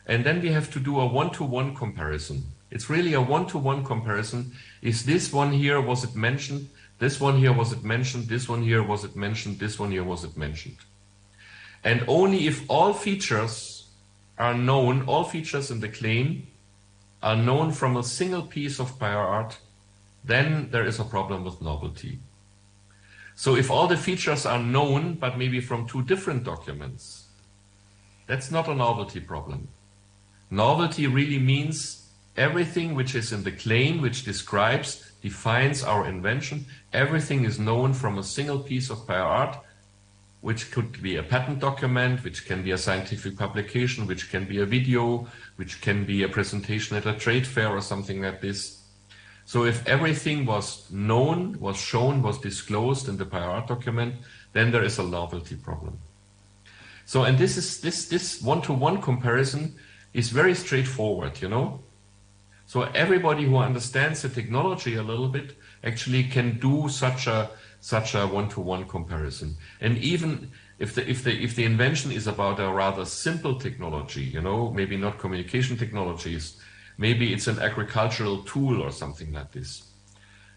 And then we have to do a one-to-one comparison. It's really a one-to-one comparison. Is this one here, was it mentioned? This one here, was it mentioned? This one here, was it mentioned? This one here, was it mentioned? And only if all features are known, all features in the claim are known from a single piece of prior art, then there is a problem with novelty. So if all the features are known, but maybe from 2 different documents, that's not a novelty problem. Novelty really means everything which is in the claim, which describes, defines our invention, everything is known from a single piece of prior art, which could be a patent document, which can be a scientific publication, which can be a video, which can be a presentation at a trade fair or something like this. So if everything was known, was shown, was disclosed in the prior art document, then there is a novelty problem. So, and this one-to-one comparison is very straightforward, you know. So everybody who understands the technology a little bit actually can do such a one-to-one comparison. And even if the invention is about a rather simple technology, you know, maybe not communication technologies, maybe it's an agricultural tool or something like this.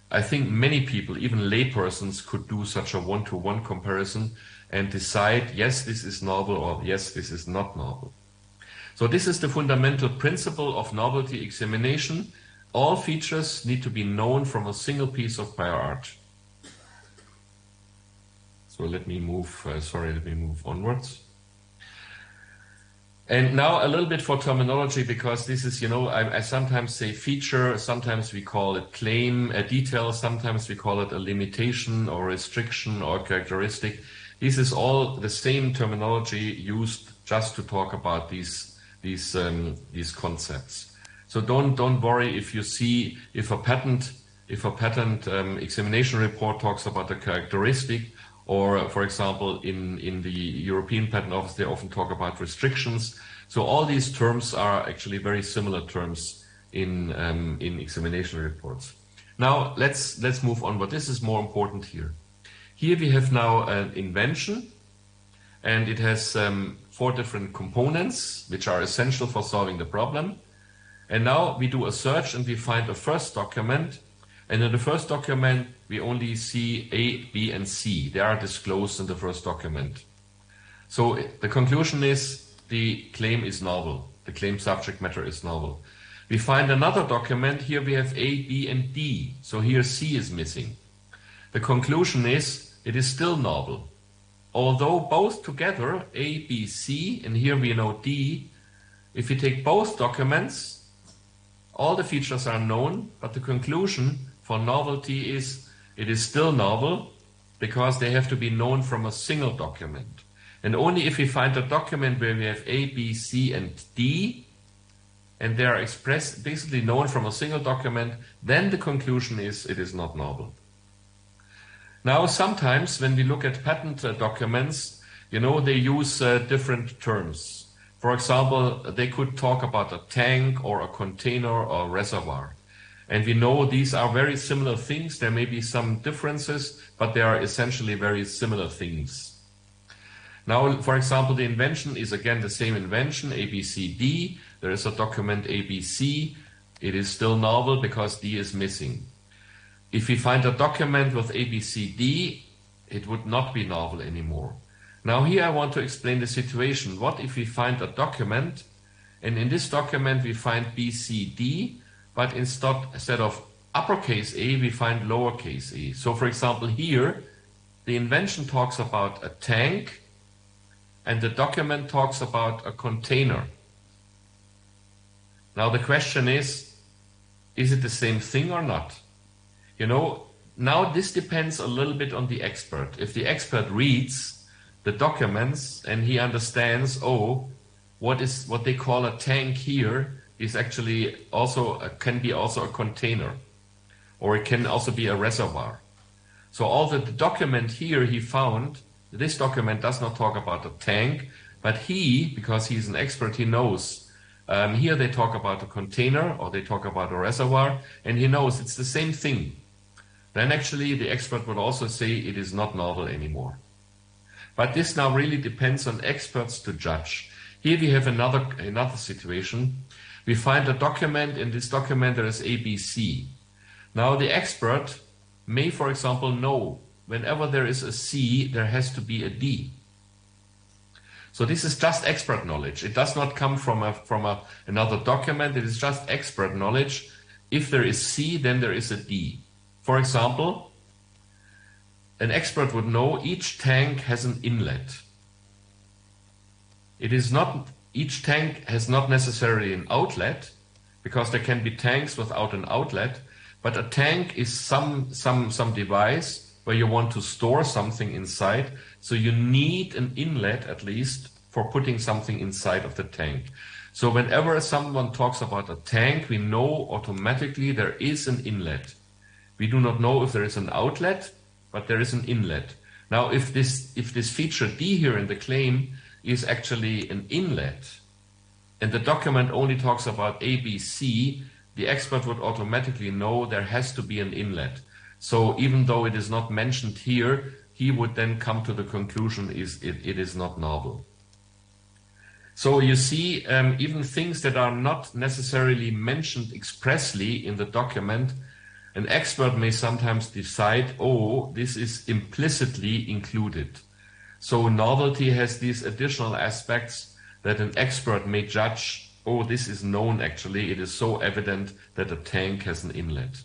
I think many people, even laypersons, could do such a one-to-one comparison and decide, yes, this is novel, or yes, this is not novel. So this is the fundamental principle of novelty examination. All features need to be known from a single piece of prior art. So let me move onwards. And now a little bit for terminology, because this is, you know, I sometimes say feature, sometimes we call it claim, a detail, sometimes we call it a limitation or restriction or characteristic. This is all the same terminology used just to talk about these concepts. So don't worry if you see if a patent examination report talks about a characteristic, or, for example, in the European Patent Office, they often talk about restrictions. So all these terms are actually very similar terms in examination reports. Now let's move on. But this is more important here. Here we have now an invention, and it has 4 different components which are essential for solving the problem. And now we do a search and we find a first document. And in the first document, we only see A, B, and C. They are disclosed in the first document. So the conclusion is the claim is novel. The claim subject matter is novel. We find another document. Here we have A, B, and D. So here C is missing. The conclusion is it is still novel. Although both together, A, B, C, and here we know D, if we take both documents, all the features are known, but the conclusion for novelty is it is still novel because they have to be known from a single document. And only if we find a document where we have A, B, C, and D, and they are expressed, basically known from a single document, then the conclusion is it is not novel. Now, sometimes when we look at patent documents, they use different terms. For example, they could talk about a tank or a container or a reservoir. And we know these are very similar things. There may be some differences, but they are essentially very similar things. Now, for example, the invention is again the same invention, A, B, C, D. There is a document A, B, C. It is still novel because D is missing. If we find a document with A, B, C, D, it would not be novel anymore. Now here I want to explain the situation. What if we find a document, and in this document we find B, C, D, but instead of uppercase A, we find lowercase a. So for example here, the invention talks about a tank, and the document talks about a container. Now the question is it the same thing or not? Now this depends a little bit on the expert. If the expert reads the documents and he understands, what they call a tank here is actually can be also a container, or it can also be a reservoir. So all the document here he found, this document does not talk about a tank, but because he's an expert, he knows. Here they talk about a container or they talk about a reservoir, and he knows it's the same thing. Then actually the expert would also say it is not novel anymore. But this now really depends on experts to judge. Here we have another situation. We find a document. In this document there is A, B, C. Now the expert may, for example, know whenever there is a C, there has to be a D. So this is just expert knowledge. It does not come from another document. It is just expert knowledge. If there is C, then there is a D. For example, an expert would know each tank has an inlet. Each tank has not necessarily an outlet, because there can be tanks without an outlet, but a tank is some device where you want to store something inside, so you need an inlet at least for putting something inside of the tank. So whenever someone talks about a tank, we know automatically there is an inlet. We do not know if there is an outlet, but there is an inlet. Now, if this feature D here in the claim is actually an inlet, and the document only talks about A, B, C, the expert would automatically know there has to be an inlet. So even though it is not mentioned here, he would then come to the conclusion it is not novel. So you see, even things that are not necessarily mentioned expressly in the document, an expert may sometimes decide, this is implicitly included. So novelty has these additional aspects that an expert may judge, this is known actually, it is so evident that a tank has an inlet.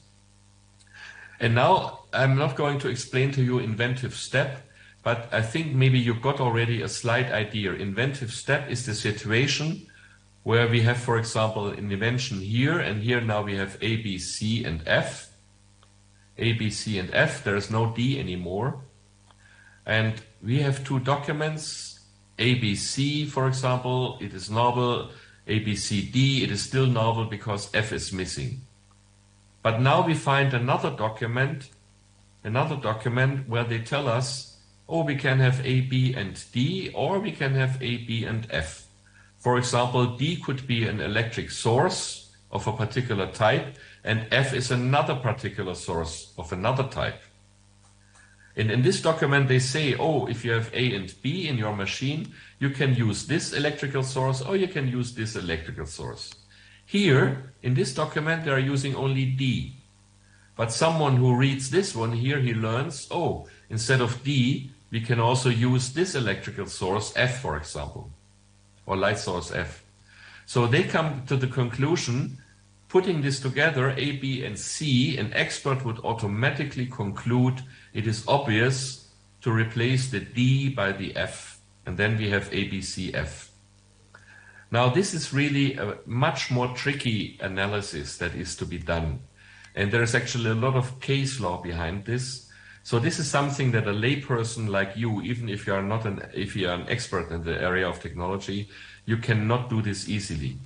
And now I'm not going to explain to you inventive step, but I think maybe you got already a slight idea. Inventive step is the situation where we have, for example, an invention here, and here now we have A, B, C, and F. A, B, C, and F. There is no D anymore. And we have two documents, A, B, C, for example, it is novel. A, B, C, D, it is still novel because F is missing. But now we find another document where they tell us, we can have A, B, and D, or we can have A, B, and F. For example, D could be an electric source, of a particular type, and F is another particular source of another type. And in this document, they say, oh, if you have A and B in your machine, you can use this electrical source or you can use this electrical source. Here, in this document, they are using only D. But someone who reads this one here, he learns, oh, instead of D, we can also use this electrical source, F, for example, or light source F. So they come to the conclusion, putting this together, A, B, and C, an expert would automatically conclude it is obvious to replace the D by the F, and then we have A, B, C, F. Now, this is really a much more tricky analysis that is to be done. And there is actually a lot of case law behind this. So this is something that a layperson like you, even if you are not if you are an expert in the area of technology, you cannot do this easily.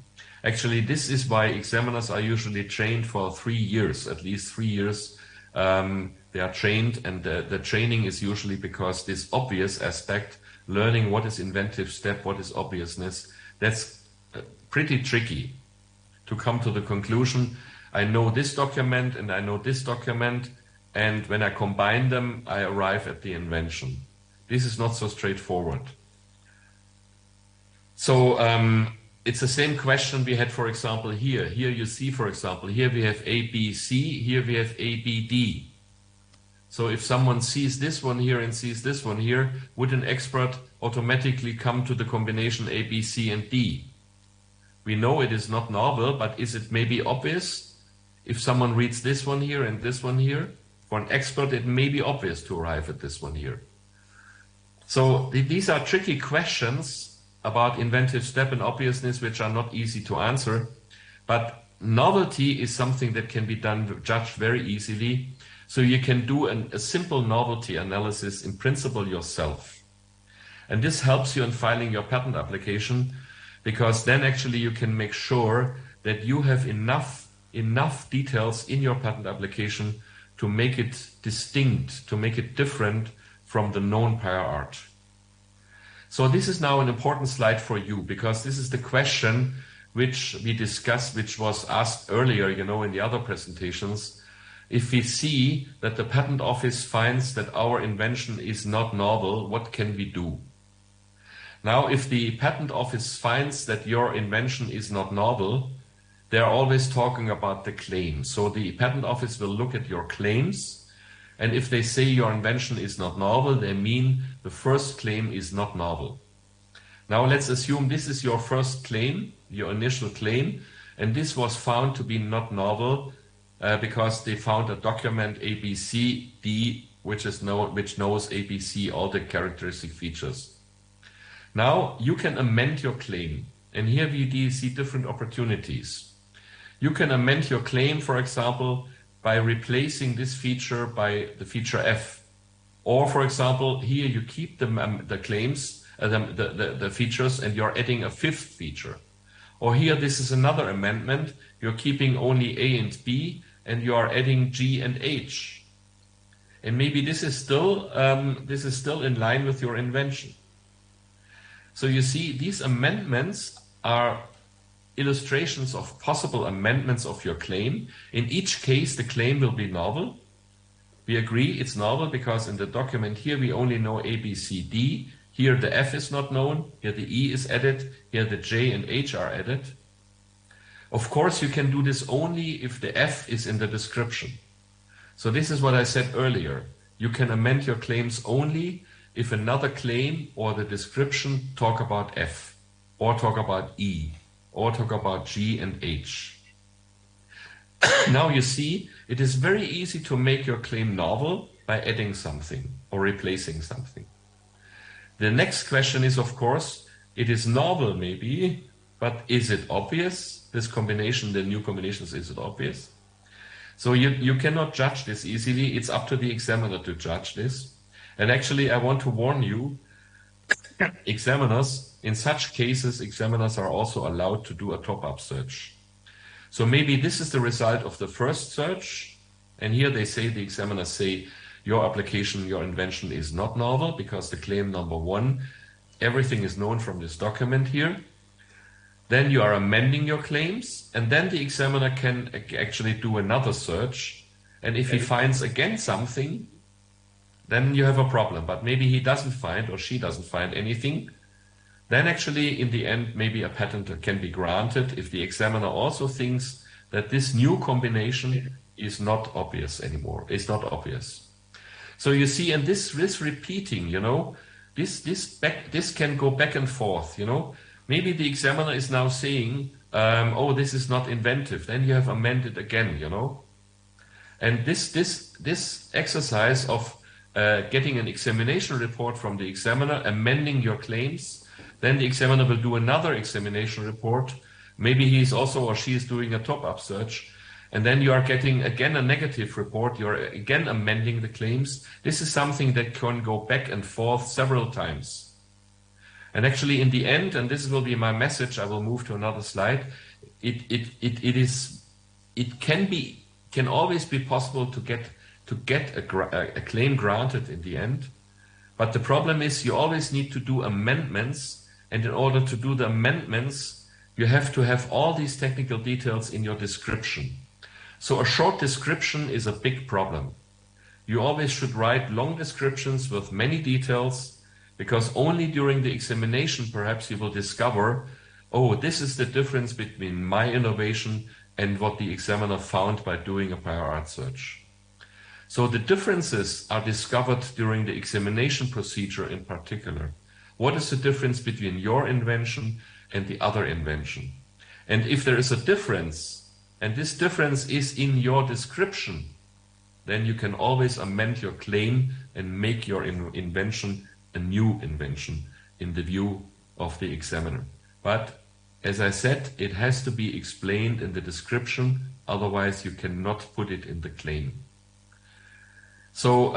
Actually, this is why examiners are usually trained for 3 years, at least 3 years. They are trained, and the training is usually because this obvious aspect, learning what is inventive step, what is obviousness, that's pretty tricky to come to the conclusion. I know this document and I know this document, and when I combine them, I arrive at the invention. This is not so straightforward. So it's the same question we had, for example, here. Here you see, for example, here we have A, B, C, here we have A, B, D. So if someone sees this one here and sees this one here, would an expert automatically come to the combination A, B, C, and D? We know it is not novel, but is it maybe obvious? If someone reads this one here and this one here, for an expert, it may be obvious to arrive at this one here. So these are tricky questions about inventive step and obviousness, which are not easy to answer. But novelty is something that can be judged very easily. So you can do a simple novelty analysis in principle yourself. And this helps you in filing your patent application, because then actually you can make sure that you have enough details in your patent application to make it distinct, to make it different from the known prior art. So this is now an important slide for you, because this is the question which we discussed, which was asked earlier, in the other presentations. If we see that the patent office finds that our invention is not novel, what can we do? Now, if the patent office finds that your invention is not novel, they're always talking about the claim. So the patent office will look at your claims, and if they say your invention is not novel, they mean the first claim is not novel. Now let's assume this is your first claim, your initial claim, and this was found to be not novel because they found a document ABCD which knows ABC, all the characteristic features. Now you can amend your claim, and here we see different opportunities. You can amend your claim, for example, by replacing this feature by the feature F. Or, for example, here you keep the claims, the features, and you're adding a fifth feature. Or here, this is another amendment. You're keeping only A and B, and you are adding G and H. And maybe this is still in line with your invention. So you see, these amendments are illustrations of possible amendments of your claim. In each case, the claim will be novel. We agree it's novel because in the document here, we only know A, B, C, D. Here, the F is not known. Here, the E is added. Here, the J and H are added. Of course, you can do this only if the F is in the description. So this is what I said earlier. You can amend your claims only if another claim or the description talk about F, or talk about E, or talk about G and H. Now you see, it is very easy to make your claim novel by adding something or replacing something. The next question is, of course, it is novel maybe, but is it obvious? This combination, the new combinations, is it obvious? So you cannot judge this easily. It's up to the examiner to judge this. And actually, I want to warn you, examiners, in such cases, examiners are also allowed to do a top-up search. So maybe this is the result of the first search. And here they say, the examiners say, your application, your invention is not novel because the claim number 1, everything is known from this document here. then you are amending your claims, and then the examiner can actually do another search. And if he finds again something, then you have a problem. But maybe he doesn't find, or she doesn't find anything. Then actually, in the end, maybe a patent can be granted if the examiner also thinks that this new combination is not obvious anymore. It's not obvious. So you see, and this repeating, you know, this can go back and forth, you know. Maybe the examiner is now saying, oh, this is not inventive. Then you have amended again, you know. And this exercise of getting an examination report from the examiner, amending your claims, then the examiner will do another examination report. Maybe he is also or she is doing a top-up search. And then you are getting again a negative report. You're again amending the claims. This is something that can go back and forth several times. And actually in the end, and this will be my message, I will move to another slide. It can always be possible to get a claim granted in the end. But the problem is you always need to do amendments. And in order to do the amendments, you have to have all these technical details in your description. So a short description is a big problem. You always should write long descriptions with many details, because only during the examination perhaps you will discover, oh, this is the difference between my innovation and what the examiner found by doing a prior art search. So the differences are discovered during the examination procedure in particular. What is the difference between your invention and the other invention? And if there is a difference, and this difference is in your description, then you can always amend your claim and make your invention a new invention in the view of the examiner. But as I said, it has to be explained in the description, otherwise you cannot put it in the claim. So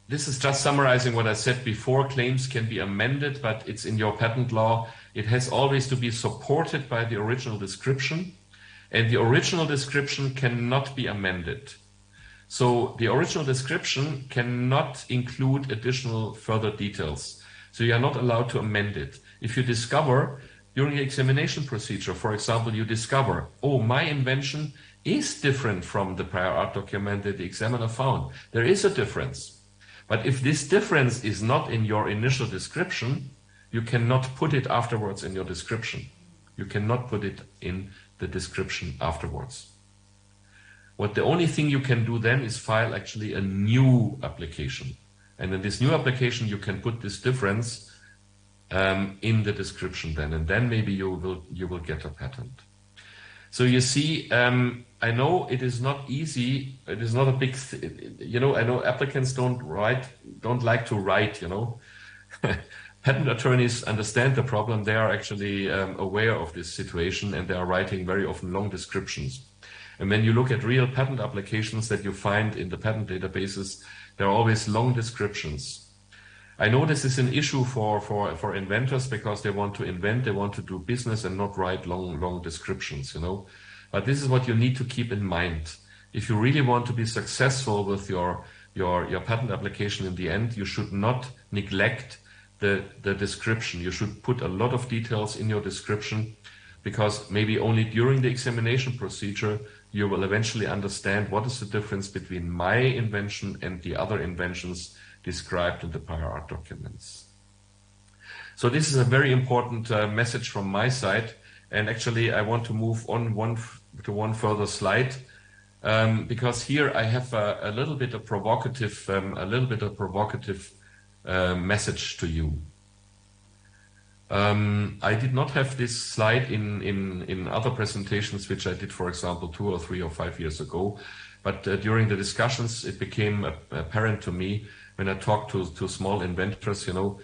this is just summarizing what I said before. Claims can be amended, but it's in your patent law. It has always to be supported by the original description, and the original description cannot be amended. So the original description cannot include additional further details. So you are not allowed to amend it. If you discover during the examination procedure, for example, you discover, oh, my invention is different from the prior art document that the examiner found. There is a difference. But if this difference is not in your initial description, you cannot put it afterwards in your description. You cannot put it in the description afterwards. What the only thing you can do then is file actually a new application. And in this new application, you can put this difference in the description then, and then maybe you will get a patent. So you see, I know it is not easy. It is not a big, you know. I know applicants don't like to write. You know, patent attorneys understand the problem. They are actually aware of this situation, and they are writing very often long descriptions. And when you look at real patent applications that you find in the patent databases, there are always long descriptions. I know this is an issue for inventors because they want to invent, they want to do business and not write long descriptions, you know. But this is what you need to keep in mind. If you really want to be successful with your patent application in the end, you should not neglect the description. You should put a lot of details in your description, because maybe only during the examination procedure you will eventually understand what is the difference between my invention and the other inventions described in the prior art documents. So this is a very important message from my side, and actually I want to move on one further slide, because here I have a little bit of provocative message to you. I did not have this slide in other presentations which I did, for example, 2 or 3 or 5 years ago, but during the discussions it became apparent to me when I talked to small inventors, you know,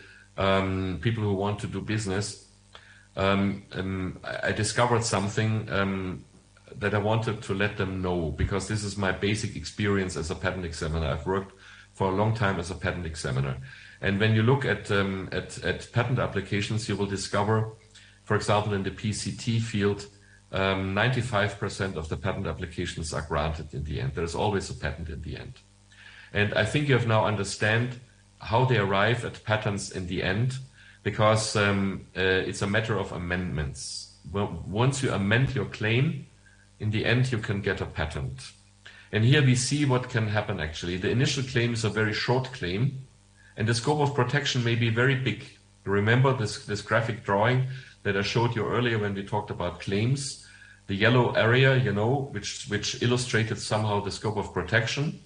people who want to do business. I discovered something that I wanted to let them know, because this is my basic experience as a patent examiner. I've worked for a long time as a patent examiner. And when you look at patent applications, you will discover, for example, in the PCT field, 95% of the patent applications are granted in the end. There's always a patent in the end. And I think you have now understand how they arrive at patents in the end, because it's a matter of amendments. Well, once you amend your claim, in the end you can get a patent. And here we see what can happen actually. The initial claim is a very short claim, and the scope of protection may be very big. Remember this graphic drawing that I showed you earlier when we talked about claims? The yellow area, which illustrated somehow the scope of protection.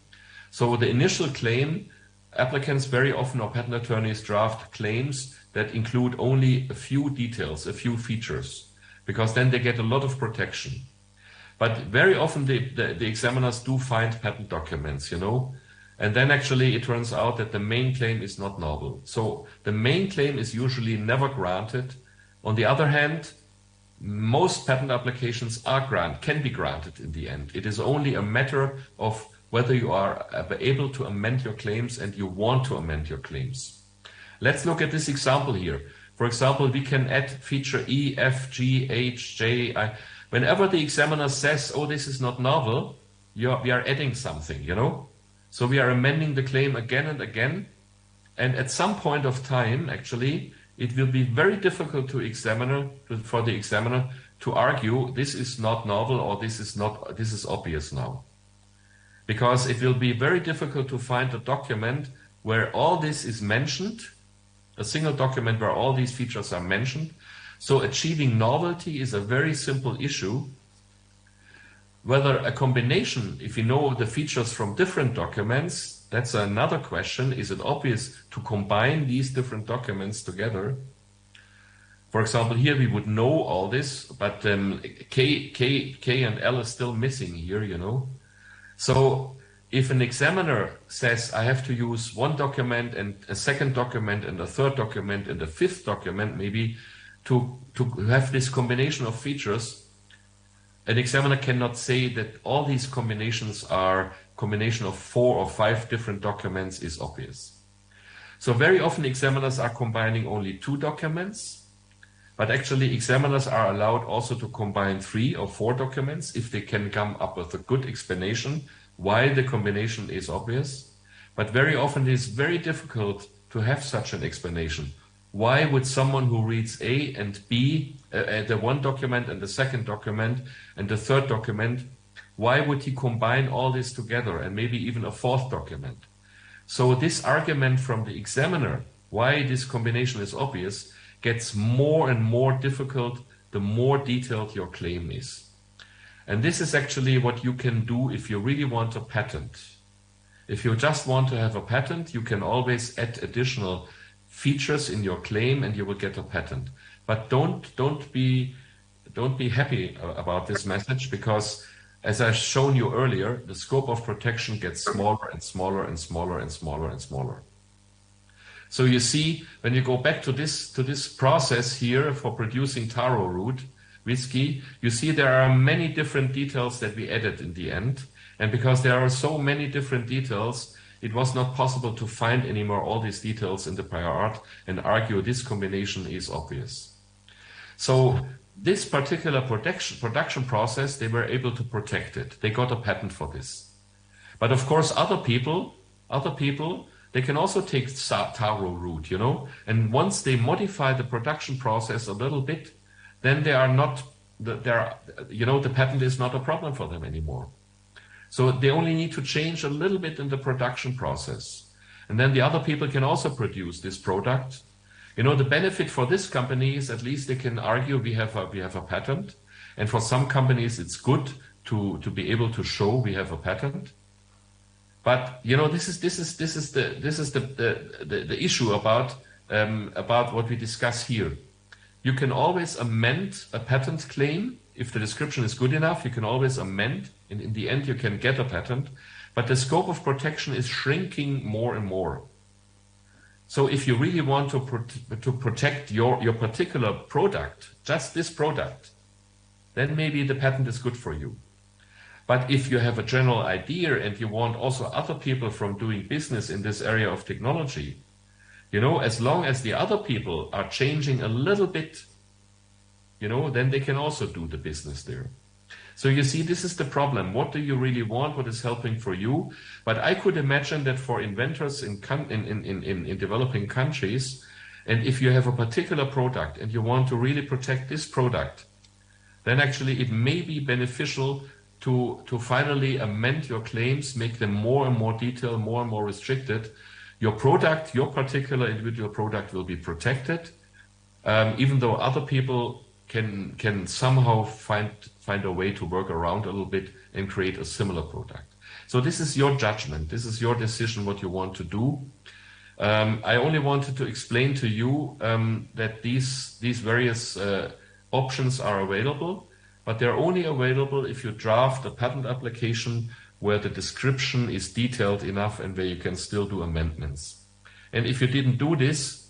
So the initial claim, applicants very often, or patent attorneys, draft claims that include only a few details, a few features, because then they get a lot of protection. But very often the examiners do find patent documents, and then actually it turns out that the main claim is not novel. So the main claim is usually never granted. On the other hand, most patent applications can be granted in the end. It is only a matter of whether you are able to amend your claims and you want to amend your claims. Let's look at this example here. For example, we can add feature E, F, G, H, J, I. Whenever the examiner says, oh, this is not novel, we are adding something, So we are amending the claim again and again. And at some point of time, actually, it will be very difficult for the examiner to argue this is not novel or this is obvious now. Because it will be very difficult to find a document where all this is mentioned, a single document where all these features are mentioned. So achieving novelty is a very simple issue. Whether a combination, if you know the features from different documents, that's another question. Is it obvious to combine these different documents together? For example, here we would know all this, but K and L is still missing here, So if an examiner says, I have to use one document and a second document and a third document and a fifth document, maybe to have this combination of features, an examiner cannot say that all these combinations are combination of 4 or 5 different documents is obvious. So very often examiners are combining only 2 documents, but actually examiners are allowed also to combine 3 or 4 documents if they can come up with a good explanation why the combination is obvious. But very often it is very difficult to have such an explanation. Why would someone who reads A and B, the one document and the second document and the third document, why would he combine all this together and maybe even a fourth document? So this argument from the examiner, why this combination is obvious, gets more and more difficult the more detailed your claim is. And this is actually what you can do if you really want a patent. If you just want to have a patent, you can always add additional features in your claim and you will get a patent. But don't be happy about this message, because as I've shown you earlier, the scope of protection gets smaller and smaller and smaller and smaller and smaller. So you see, when you go back to this process here for producing taro root whiskey, you see there are many different details that we added in the end. And because there are so many different details, it was not possible to find anymore all these details in the prior art and argue this combination is obvious. So this particular production process, they were able to protect it. They got a patent for this. But of course, other people, they can also take taro root, and once they modify the production process a little bit, then the patent is not a problem for them anymore. So they only need to change a little bit in the production process. And then the other people can also produce this product. The benefit for this company is at least they can argue we have a patent. And for some companies, it's good to be able to show we have a patent. But this is the issue about what we discuss here. You can always amend a patent claim. If the description is good enough, you can always amend, and in the end you can get a patent, but the scope of protection is shrinking more and more. So if you really want to protect your particular product, just this product, then maybe the patent is good for you. But if you have a general idea and you want also other people from doing business in this area of technology, as long as the other people are changing a little bit, then they can also do the business there. So you see, this is the problem. What do you really want? What is helping for you? But I could imagine that for inventors in developing countries, And if you have a particular product and you want to really protect this product, then actually it may be beneficial to finally amend your claims, make them more and more detailed, more and more restricted. Your product, your particular individual product will be protected, even though other people can somehow find a way to work around a little bit and create a similar product. So this is your judgment. This is your decision what you want to do. I only wanted to explain to you that these various options are available, but they're only available if you draft a patent application where the description is detailed enough and where you can still do amendments. And if you didn't do this,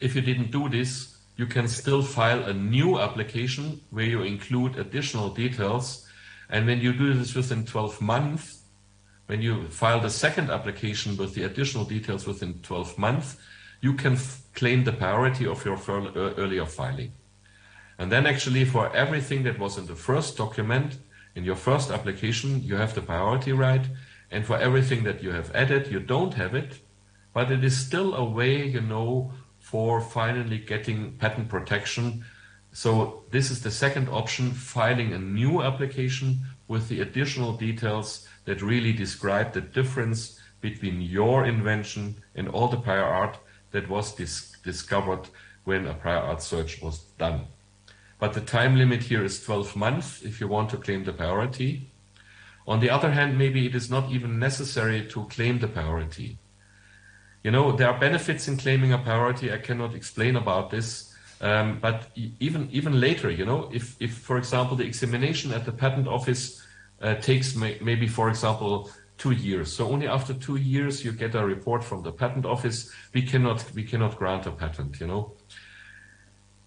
you can still file a new application where you include additional details. And when you do this within 12 months, when you file the second application with the additional details within 12 months, you can claim the priority of your earlier filing. And then actually for everything that was in the first document, in your first application, you have the priority right. And for everything that you have added, you don't have it, but it is still a way, for finally getting patent protection. So this is the second option, filing a new application with the additional details that really describe the difference between your invention and all the prior art that was discovered when a prior art search was done. But the time limit here is 12 months if you want to claim the priority. On the other hand, maybe it is not even necessary to claim the priority. There are benefits in claiming a priority. I cannot explain about this. But even later, if, for example, the examination at the patent office takes maybe, for example, 2 years. So only after 2 years you get a report from the patent office. We cannot grant a patent,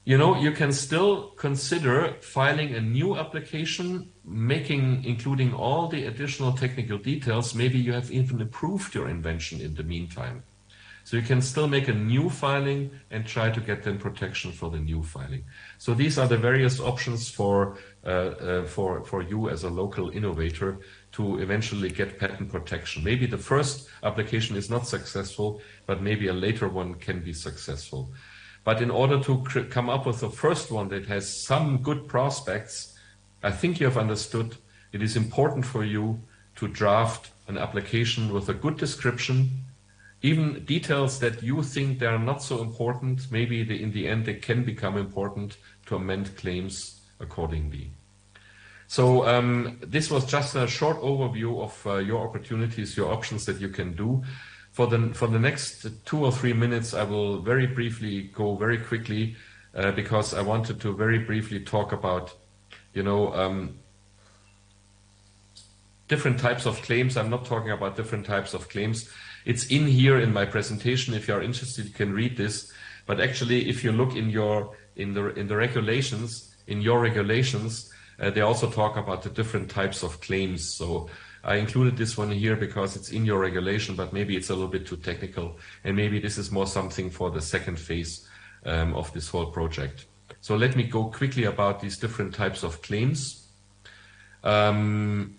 You can still consider filing a new application, including all the additional technical details. Maybe you have even improved your invention in the meantime. So you can still make a new filing and try to get then protection for the new filing. So these are the various options for you as a local innovator to eventually get patent protection. Maybe the first application is not successful, but maybe a later one can be successful. But in order to come up with the first one that has some good prospects, I think you have understood it is important for you to draft an application with a good description, even details that you think they are not so important. Maybe in the end they can become important to amend claims accordingly. So this was just a short overview of your opportunities, your options that you can do. For the next 2 or 3 minutes, I will very briefly go very quickly because I wanted to very briefly talk about, different types of claims. I'm not talking about different types of claims. It's in here in my presentation. If you are interested, you can read this. But actually, if you look in the regulations, they also talk about the different types of claims. So I included this one here because it's in your regulation, but maybe it's a little bit too technical, and maybe this is more something for the second phase of this whole project. So let me go quickly about these different types of claims. It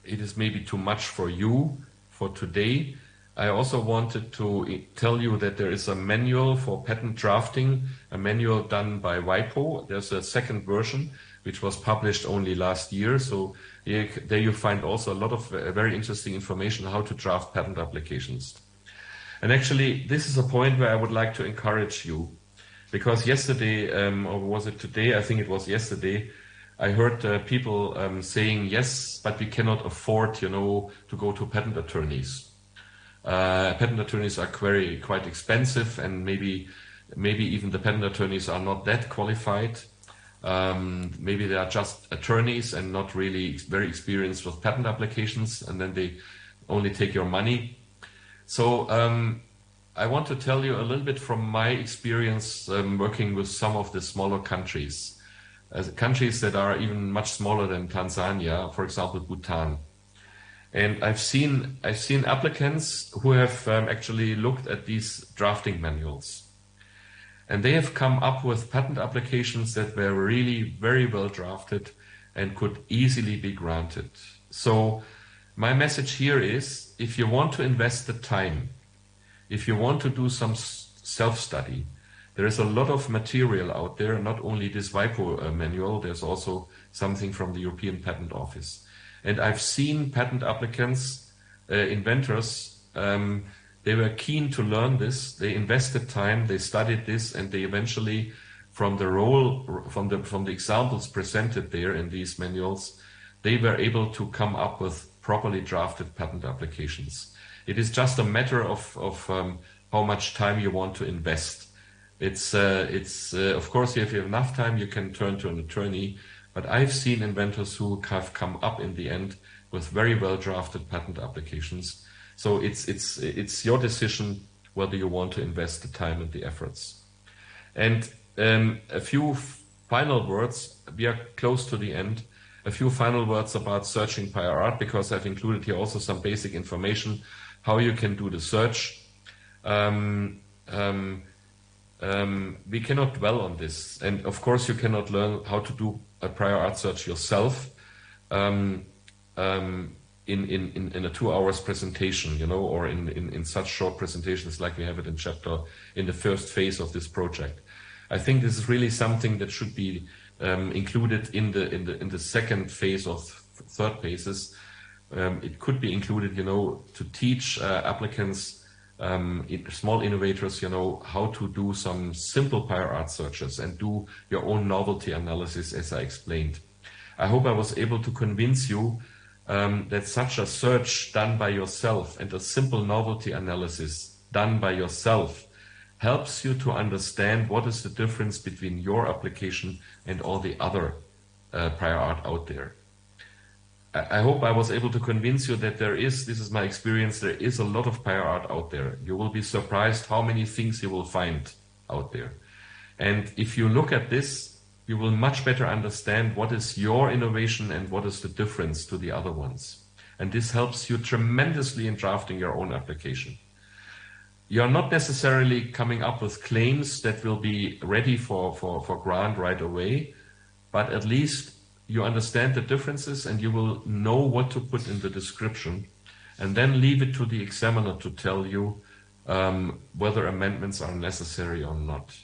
is maybe too much for you for today. I also wanted to tell you that there is a manual for patent drafting, a manual done by WIPO. There's a second version, which was published only last year. So there you find also a lot of very interesting information on how to draft patent applications. And actually, this is a point where I would like to encourage you, because yesterday, or was it today? I think it was yesterday, I heard people saying, yes, but we cannot afford, to go to patent attorneys. Patent attorneys are quite expensive, and maybe even the patent attorneys are not that qualified. Maybe they are just attorneys and not really very experienced with patent applications, and then they only take your money. So I want to tell you a little bit from my experience working with some of the smaller countries, countries that are even much smaller than Tanzania, for example, Bhutan. And I've seen applicants who have actually looked at these drafting manuals. And they have come up with patent applications that were really very well drafted and could easily be granted. So my message here is, if you want to invest the time, if you want to do some self-study. There is a lot of material out there, not only this WIPO manual, there's also something from the European Patent Office. And I've seen patent applicants, inventors, they were keen to learn this, they invested time, they studied this, and they eventually, from the examples presented there in these manuals, they were able to come up with properly drafted patent applications. It is just a matter of how much time you want to invest. It's of course, if you have enough time, you can turn to an attorney, but I've seen inventors who have come up in the end with very well drafted patent applications. So it's your decision whether you want to invest the time and the efforts. And a few final words, we are close to the end. A few final words about searching prior art, because I've included here also some basic information, how you can do the search. We cannot dwell on this. And of course, you cannot learn how to do a prior art search yourself in a 2 hours presentation, you know, or in such short presentations like we have it in the first phase of this project. I think this is really something that should be included in the second phase or third phases. It could be included, you know, to teach applicants, small innovators, you know, how to do some simple prior art searches and do your own novelty analysis, as I explained. I hope I was able to convince you that such a search done by yourself and a simple novelty analysis done by yourself helps you to understand what is the difference between your application and all the other prior art out there. I hope I was able to convince you that this is my experience, there is a lot of prior art out there. You will be surprised how many things you will find out there. And if you look at this, you will much better understand what is your innovation and what is the difference to the other ones. And this helps you tremendously in drafting your own application. You're not necessarily coming up with claims that will be ready for grant right away, but at least you understand the differences and you will know what to put in the description, and then leave it to the examiner to tell you whether amendments are necessary or not.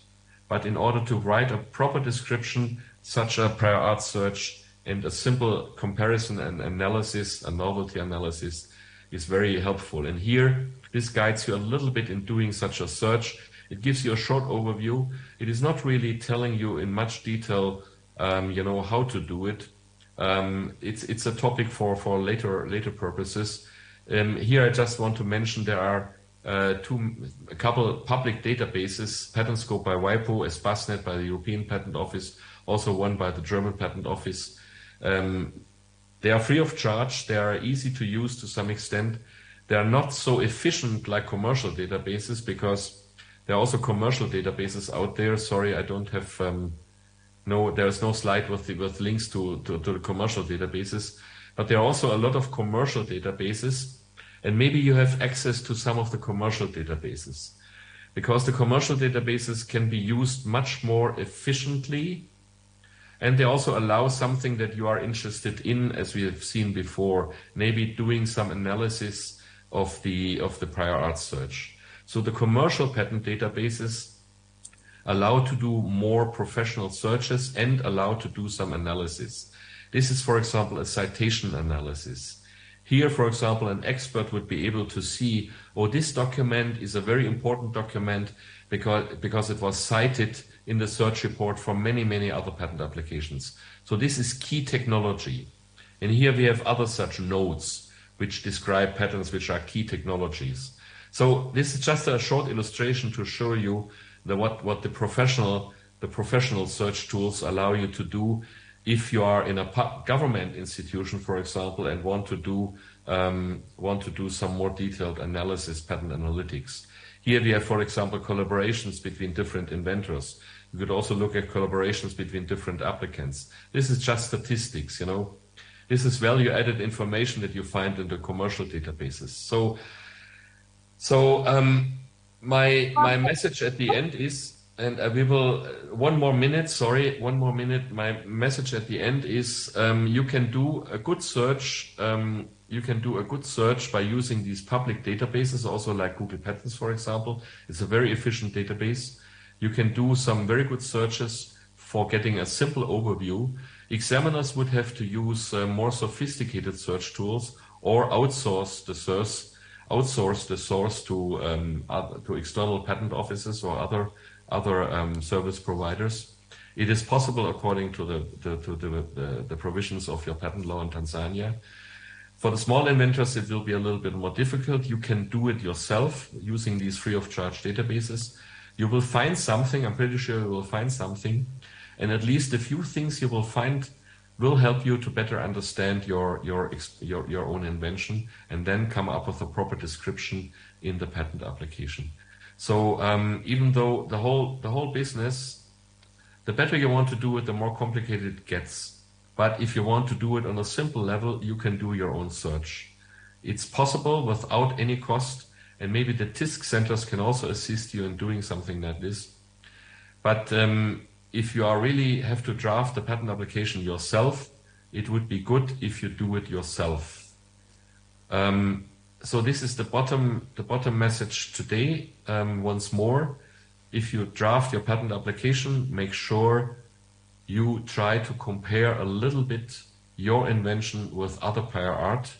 But in order to write a proper description, such a prior art search and a simple comparison and analysis, a novelty analysis, is very helpful. And here, this guides you a little bit in doing such a search. It gives you a short overview. It is not really telling you in much detail, you know, how to do it. It's a topic for later purposes. Here I just want to mention there are a couple public databases, PatentScope by WIPO, ESPASnet by the European Patent Office, also one by the German Patent Office. They are free of charge. They are easy to use to some extent. They are not so efficient like commercial databases, because there are also commercial databases out there. Sorry, I don't have, there's no slide with links to the commercial databases, but there are also a lot of commercial databases, and maybe you have access to some of the commercial databases, because the commercial databases can be used much more efficiently, and they also allow something that you are interested in, as we have seen before, maybe doing some analysis of the prior art search. So the commercial patent databases allow to do more professional searches and allow to do some analysis. This is, for example, a citation analysis. Here, for example, an expert would be able to see, oh, this document is a very important document because it was cited in the search report for many, many other patent applications. So this is key technology. And here we have other such nodes which describe patents which are key technologies. So this is just a short illustration to show you what the professional search tools allow you to do if you are in a government institution, for example, and want to do some more detailed analysis, patent analytics. Here we have, for example, collaborations between different inventors. You could also look at collaborations between different applicants. This is just statistics, you know. This is value-added information that you find in the commercial databases. So my message at the end is And we will, one more minute. My message at the end is you can do a good search. You can do a good search by using these public databases, also like Google Patents, for example. It's a very efficient database. You can do some very good searches for getting a simple overview. Examiners would have to use more sophisticated search tools or outsource the source to external patent offices or other service providers. It is possible according to the provisions of your patent law in Tanzania. For the small inventors, it will be a little bit more difficult. You can do it yourself using these free of charge databases. You will find something. I'm pretty sure you will find something, and at least a few things you will find will help you to better understand your own invention, and then come up with a proper description in the patent application. So even though the whole business, the better you want to do it, the more complicated it gets. But if you want to do it on a simple level, you can do your own search. It's possible without any cost, and maybe the TISC centers can also assist you in doing something like this. But if you really have to draft the patent application yourself, it would be good if you do it yourself. So this is the bottom message today. Once more, if you draft your patent application, make sure you try to compare a little bit your invention with other prior art.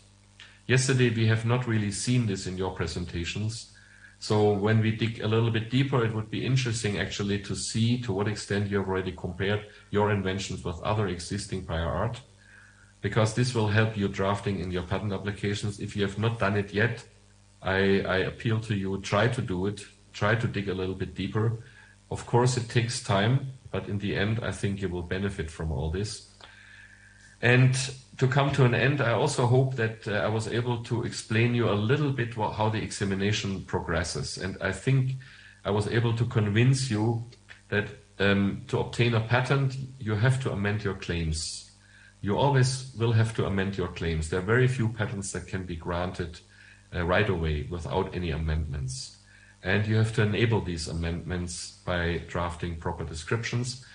Yesterday we have not really seen this in your presentations. So when we dig a little bit deeper, it would be interesting actually to see to what extent you have already compared your inventions with other existing prior art, because this will help you drafting in your patent applications. If you have not done it yet, I appeal to you, try to do it, try to dig a little bit deeper. Of course, it takes time, but in the end, I think you will benefit from all this. And to come to an end, I also hope that I was able to explain you a little bit how the examination progresses. And I think I was able to convince you that to obtain a patent, you have to amend your claims. You always will have to amend your claims. There are very few patents that can be granted right away without any amendments. And you have to enable these amendments by drafting proper descriptions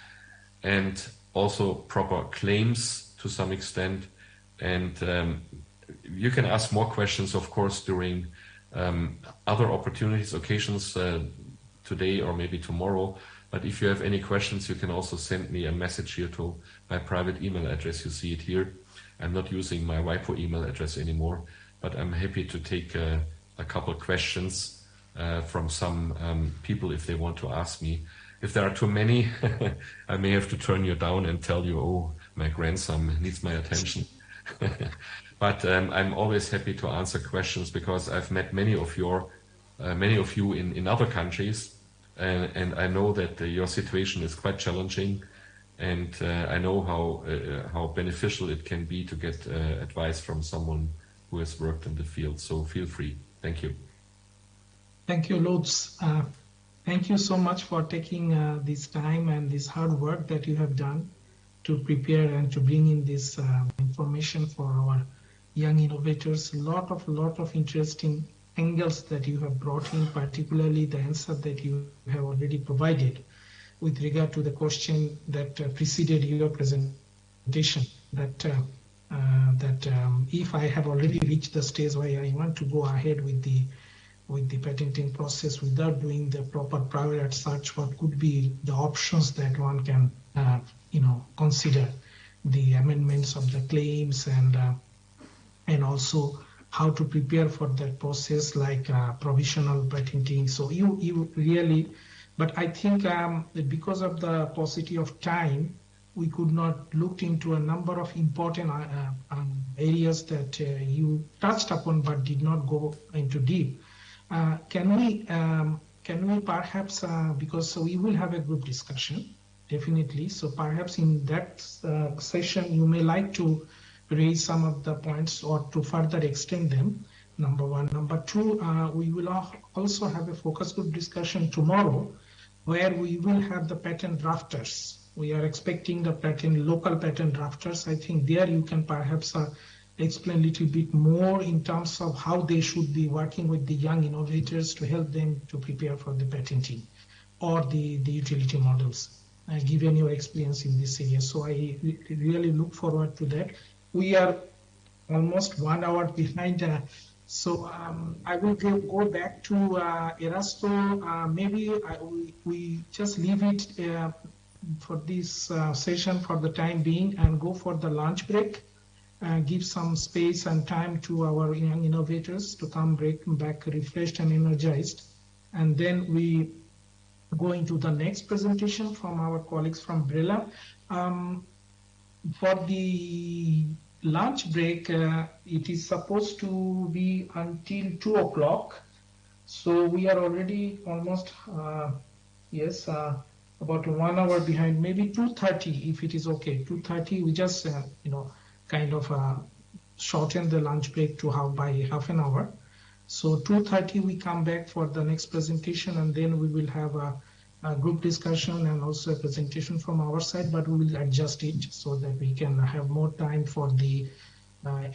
and also proper claims to some extent. And you can ask more questions, of course, during other opportunities, occasions today or maybe tomorrow. But if you have any questions, you can also send me a message here to my private email address. You see it here. I'm not using my WIPO email address anymore, but I'm happy to take a couple of questions from some people if they want to ask me. If there are too many, I may have to turn you down and tell you, oh, my grandson needs my attention. But I'm always happy to answer questions because I've met many of you in other countries, and I know that your situation is quite challenging, and I know how beneficial it can be to get advice from someone who has worked in the field. So feel free. Thank you. Thank you, Lutz. Thank you so much for taking this time and this hard work that you have done to prepare and to bring in this information for our young innovators. A lot of interesting angles that you have brought in, particularly the answer that you have already provided with regard to the question that preceded your presentation, that if I have already reached the stage where I want to go ahead with the patenting process without doing the proper prior art search, what could be the options that one can consider, the amendments of the claims and also how to prepare for that process, like provisional patenting. So you really, but I think that because of the paucity of time, we could not look into a number of important areas that you touched upon but did not go into deep. Can we perhaps, because we will have a group discussion, definitely. So perhaps in that session, you may like to raise some of the points or to further extend them, number one. Number two, we will also have a focus group discussion tomorrow where we will have the patent drafters. We are expecting the local patent drafters. I think there you can perhaps explain a little bit more in terms of how they should be working with the young innovators to help them to prepare for the patenting. or the utility models, given your experience in this area. So I really look forward to that. We are almost 1 hour behind. So I will go back to Erasto. Maybe we just leave it for this session for the time being and go for the lunch break. Give some space and time to our young innovators to come back refreshed and energized. And then we go into the next presentation from our colleagues from Brilla. For the lunch break, it is supposed to be until 2 o'clock. So we are already almost, about 1 hour behind, maybe 2:30 if it is okay. 2:30, we just, kind of shorten the lunch break to by half an hour. So 2:30 we come back for the next presentation, and then we will have a group discussion and also a presentation from our side, but we will adjust it so that we can have more time for the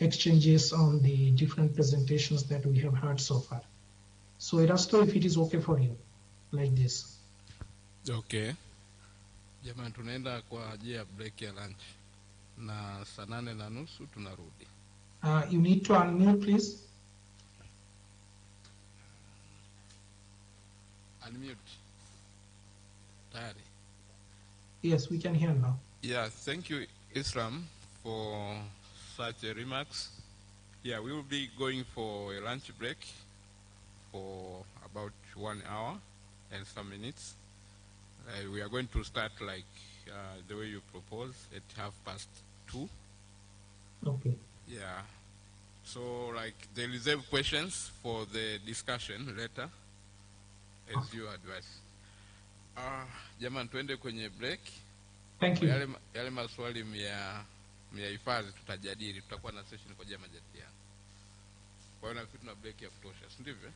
exchanges on the different presentations that we have heard so far. So Erasto, if it is okay for you, like this. Okay. Jamani, tunaenda kwa ajili ya break ya lunch. Na saa 8:30 tunarudi. You need to unmute, please. Unmute. Tayari. Yes, we can hear now. Yeah, thank you, Islam, for such remarks. Yeah, we will be going for a lunch break for about 1 hour and some minutes. We are going to start like the way you propose at 2:30. Okay. Yeah. So like they reserve questions for the discussion later as you advise. Jamani, tuende kwenye break. Thank you. Yale maswali ya hifadhi tutajadili, tutakuwa na session kwa jamii majadiliano. Kwa hiyo nafikiri tuna break ya kutosha, si ndivyo?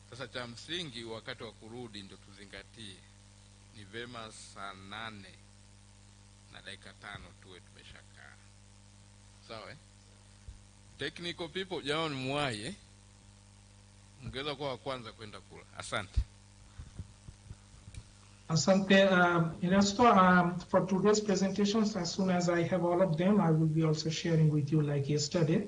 Sasa cha msingi wakati wa kurudi ndio tuzingatie. Ni vema saa 8:05 tuwe tumeshakaa. Sawa eh? Technical people, jamani muwahi mngeweza kuwa wa kwanza kwenda kula. Asante. Asante. Erasto, for today's presentations, as soon as I have all of them, I will be also sharing with you like yesterday.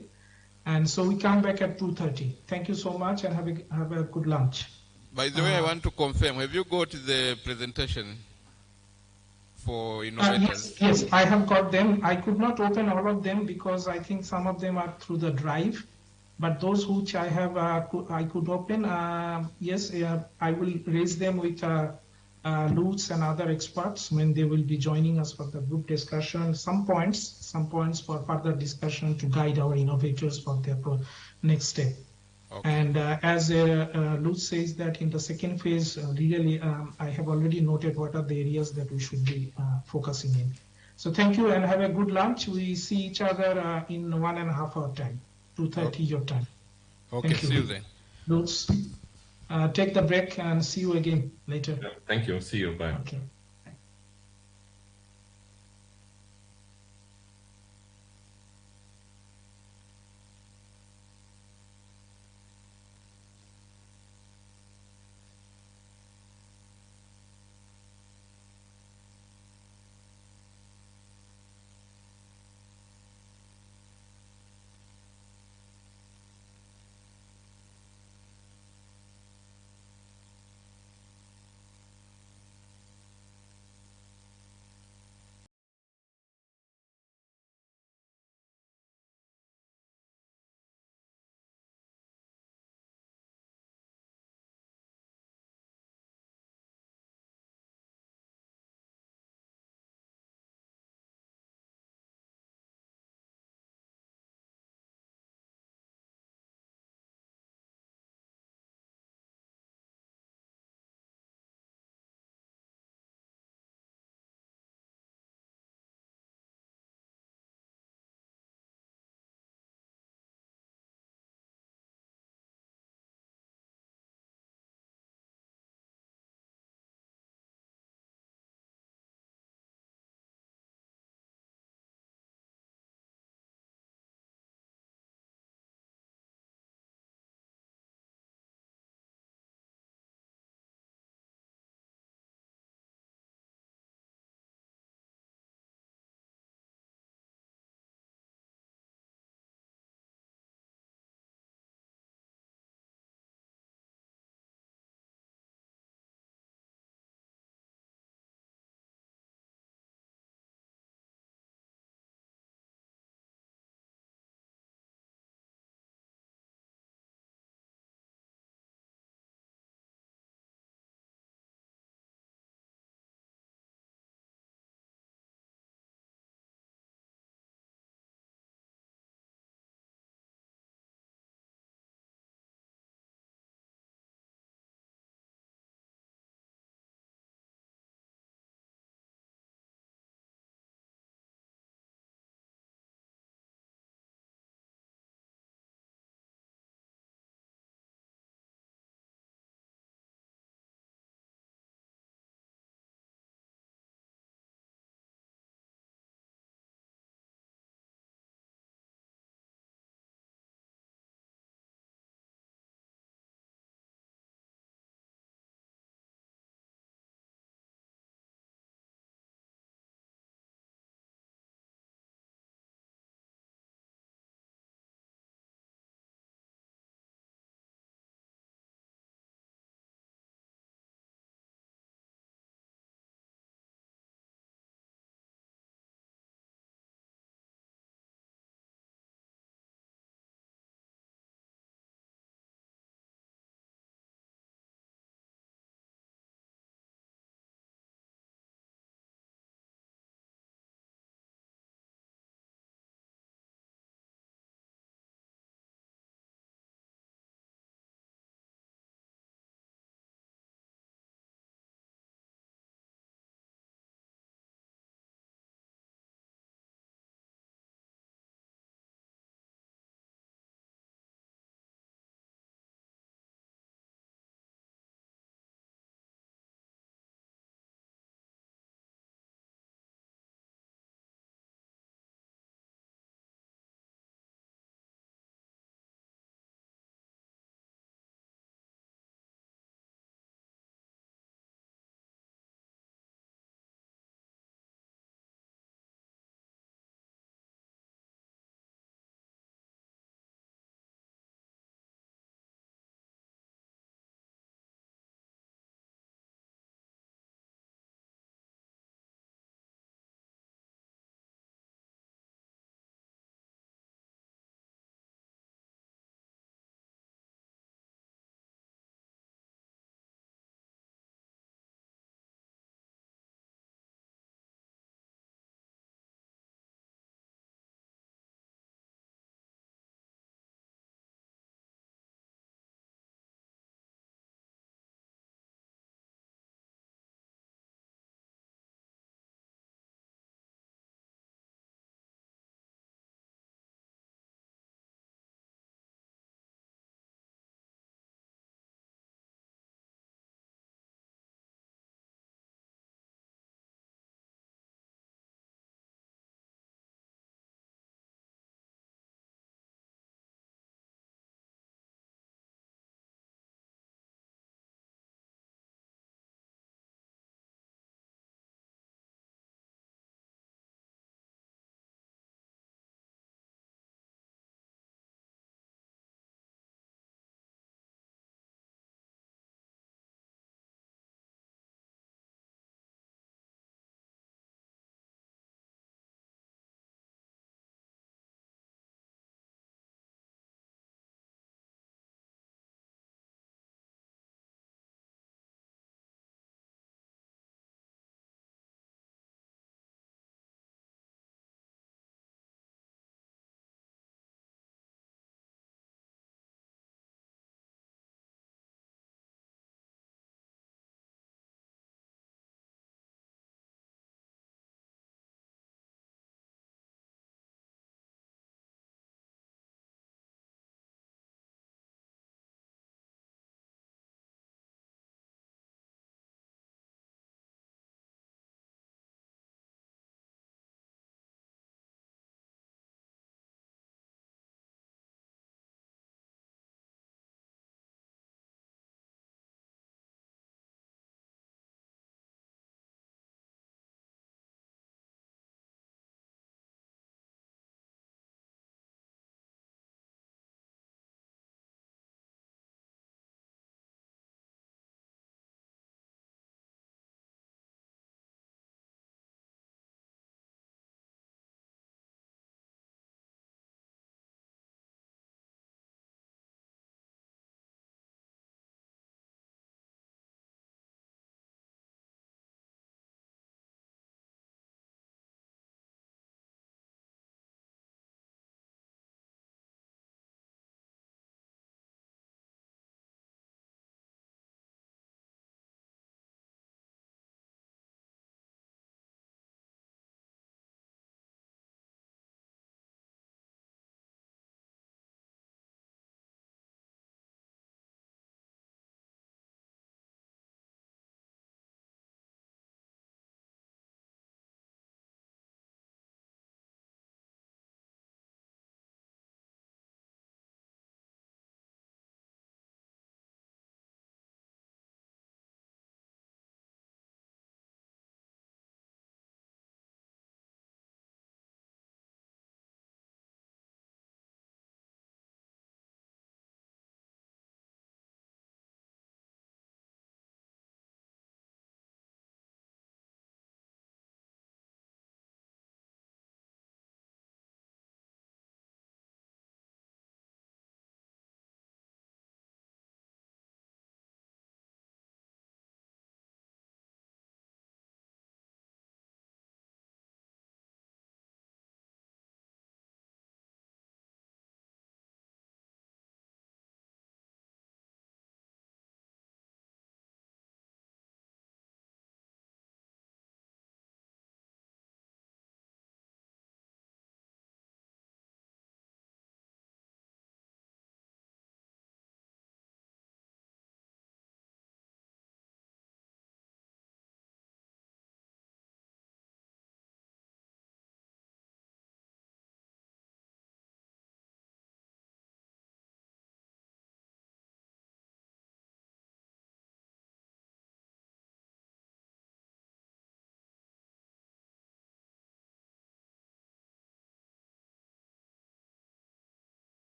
And so we come back at 2:30. Thank you so much and have a good lunch. By the way, I want to confirm, have you got the presentation for Innovators? Yes, I have got them. I could not open all of them because I think some of them are through the drive. But those which I have, I could open. Yes, I will raise them with Lutz and other experts when they will be joining us for the group discussion. Some points for further discussion to guide our innovators for their next step. Okay. And as Lutz says that in the second phase, really, I have already noted what are the areas that we should be focusing in. So thank you and have a good lunch. We see each other in 1.5 hour time, 2:30 your time. Okay, see you then. Lutz, take the break and see you again later. Yeah, thank you. See you. Bye. Okay.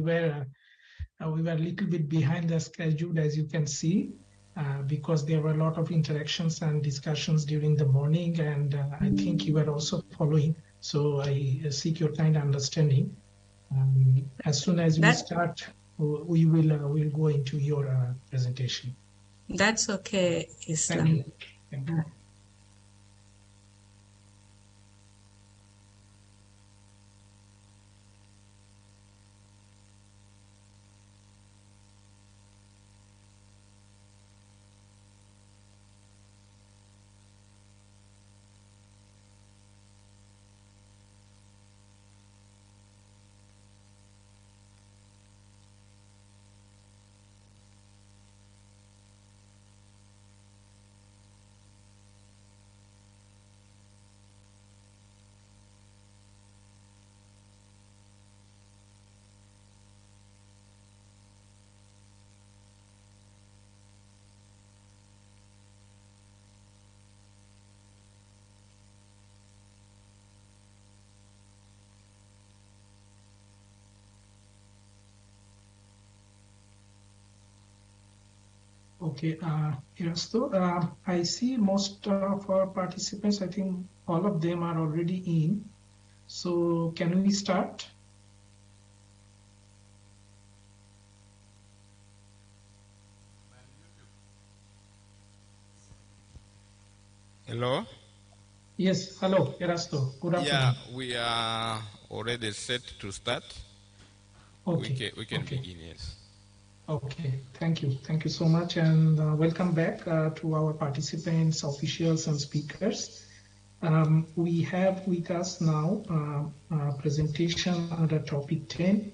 were a little bit behind the schedule, as you can see, because there were a lot of interactions and discussions during the morning, and I think you were also following. So I seek your kind understanding. As soon as we start, we will go into your presentation. That's okay, Islam. Thank you. Thank you. Okay, Erasto, I see most of our participants, I think all of them are already in. So can we start? Hello? Yes, hello, Erasto. Good afternoon. Yeah, we are already set to start. Okay. We can begin, yes. Okay, thank you. Thank you so much, and welcome back to our participants, officials, and speakers. We have with us now a presentation under topic 10,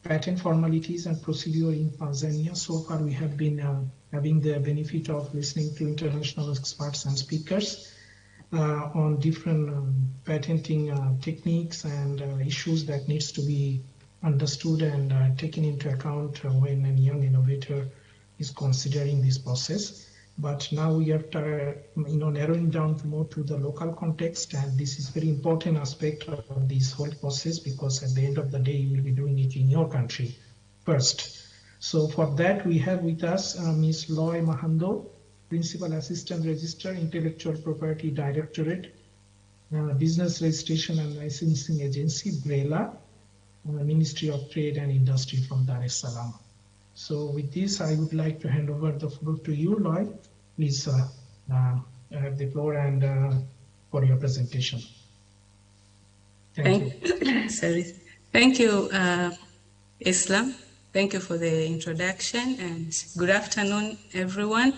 patent formalities and procedure in Tanzania. So far, we have been having the benefit of listening to international experts and speakers on different patenting techniques and issues that needs to be understood and taken into account when a young innovator is considering this process. But now we are narrowing down more to the local context, and this is very important aspect of this whole process, because at the end of the day, you will be doing it in your country first. So for that, we have with us Ms. Loy Mahando, Principal Assistant Registrar, Intellectual Property Directorate, Business Registration and Licensing Agency, BRELA, Ministry of Trade and Industry from Dar es Salaam. So with this, I would like to hand over the floor to you, Loy. Please have the floor and for your presentation. Thank you. Sorry. Thank you, Islam. Thank you for the introduction, and good afternoon, everyone.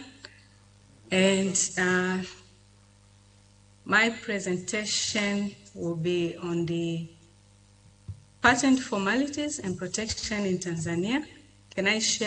And my presentation will be on the patent formalities and protection in Tanzania. Can I share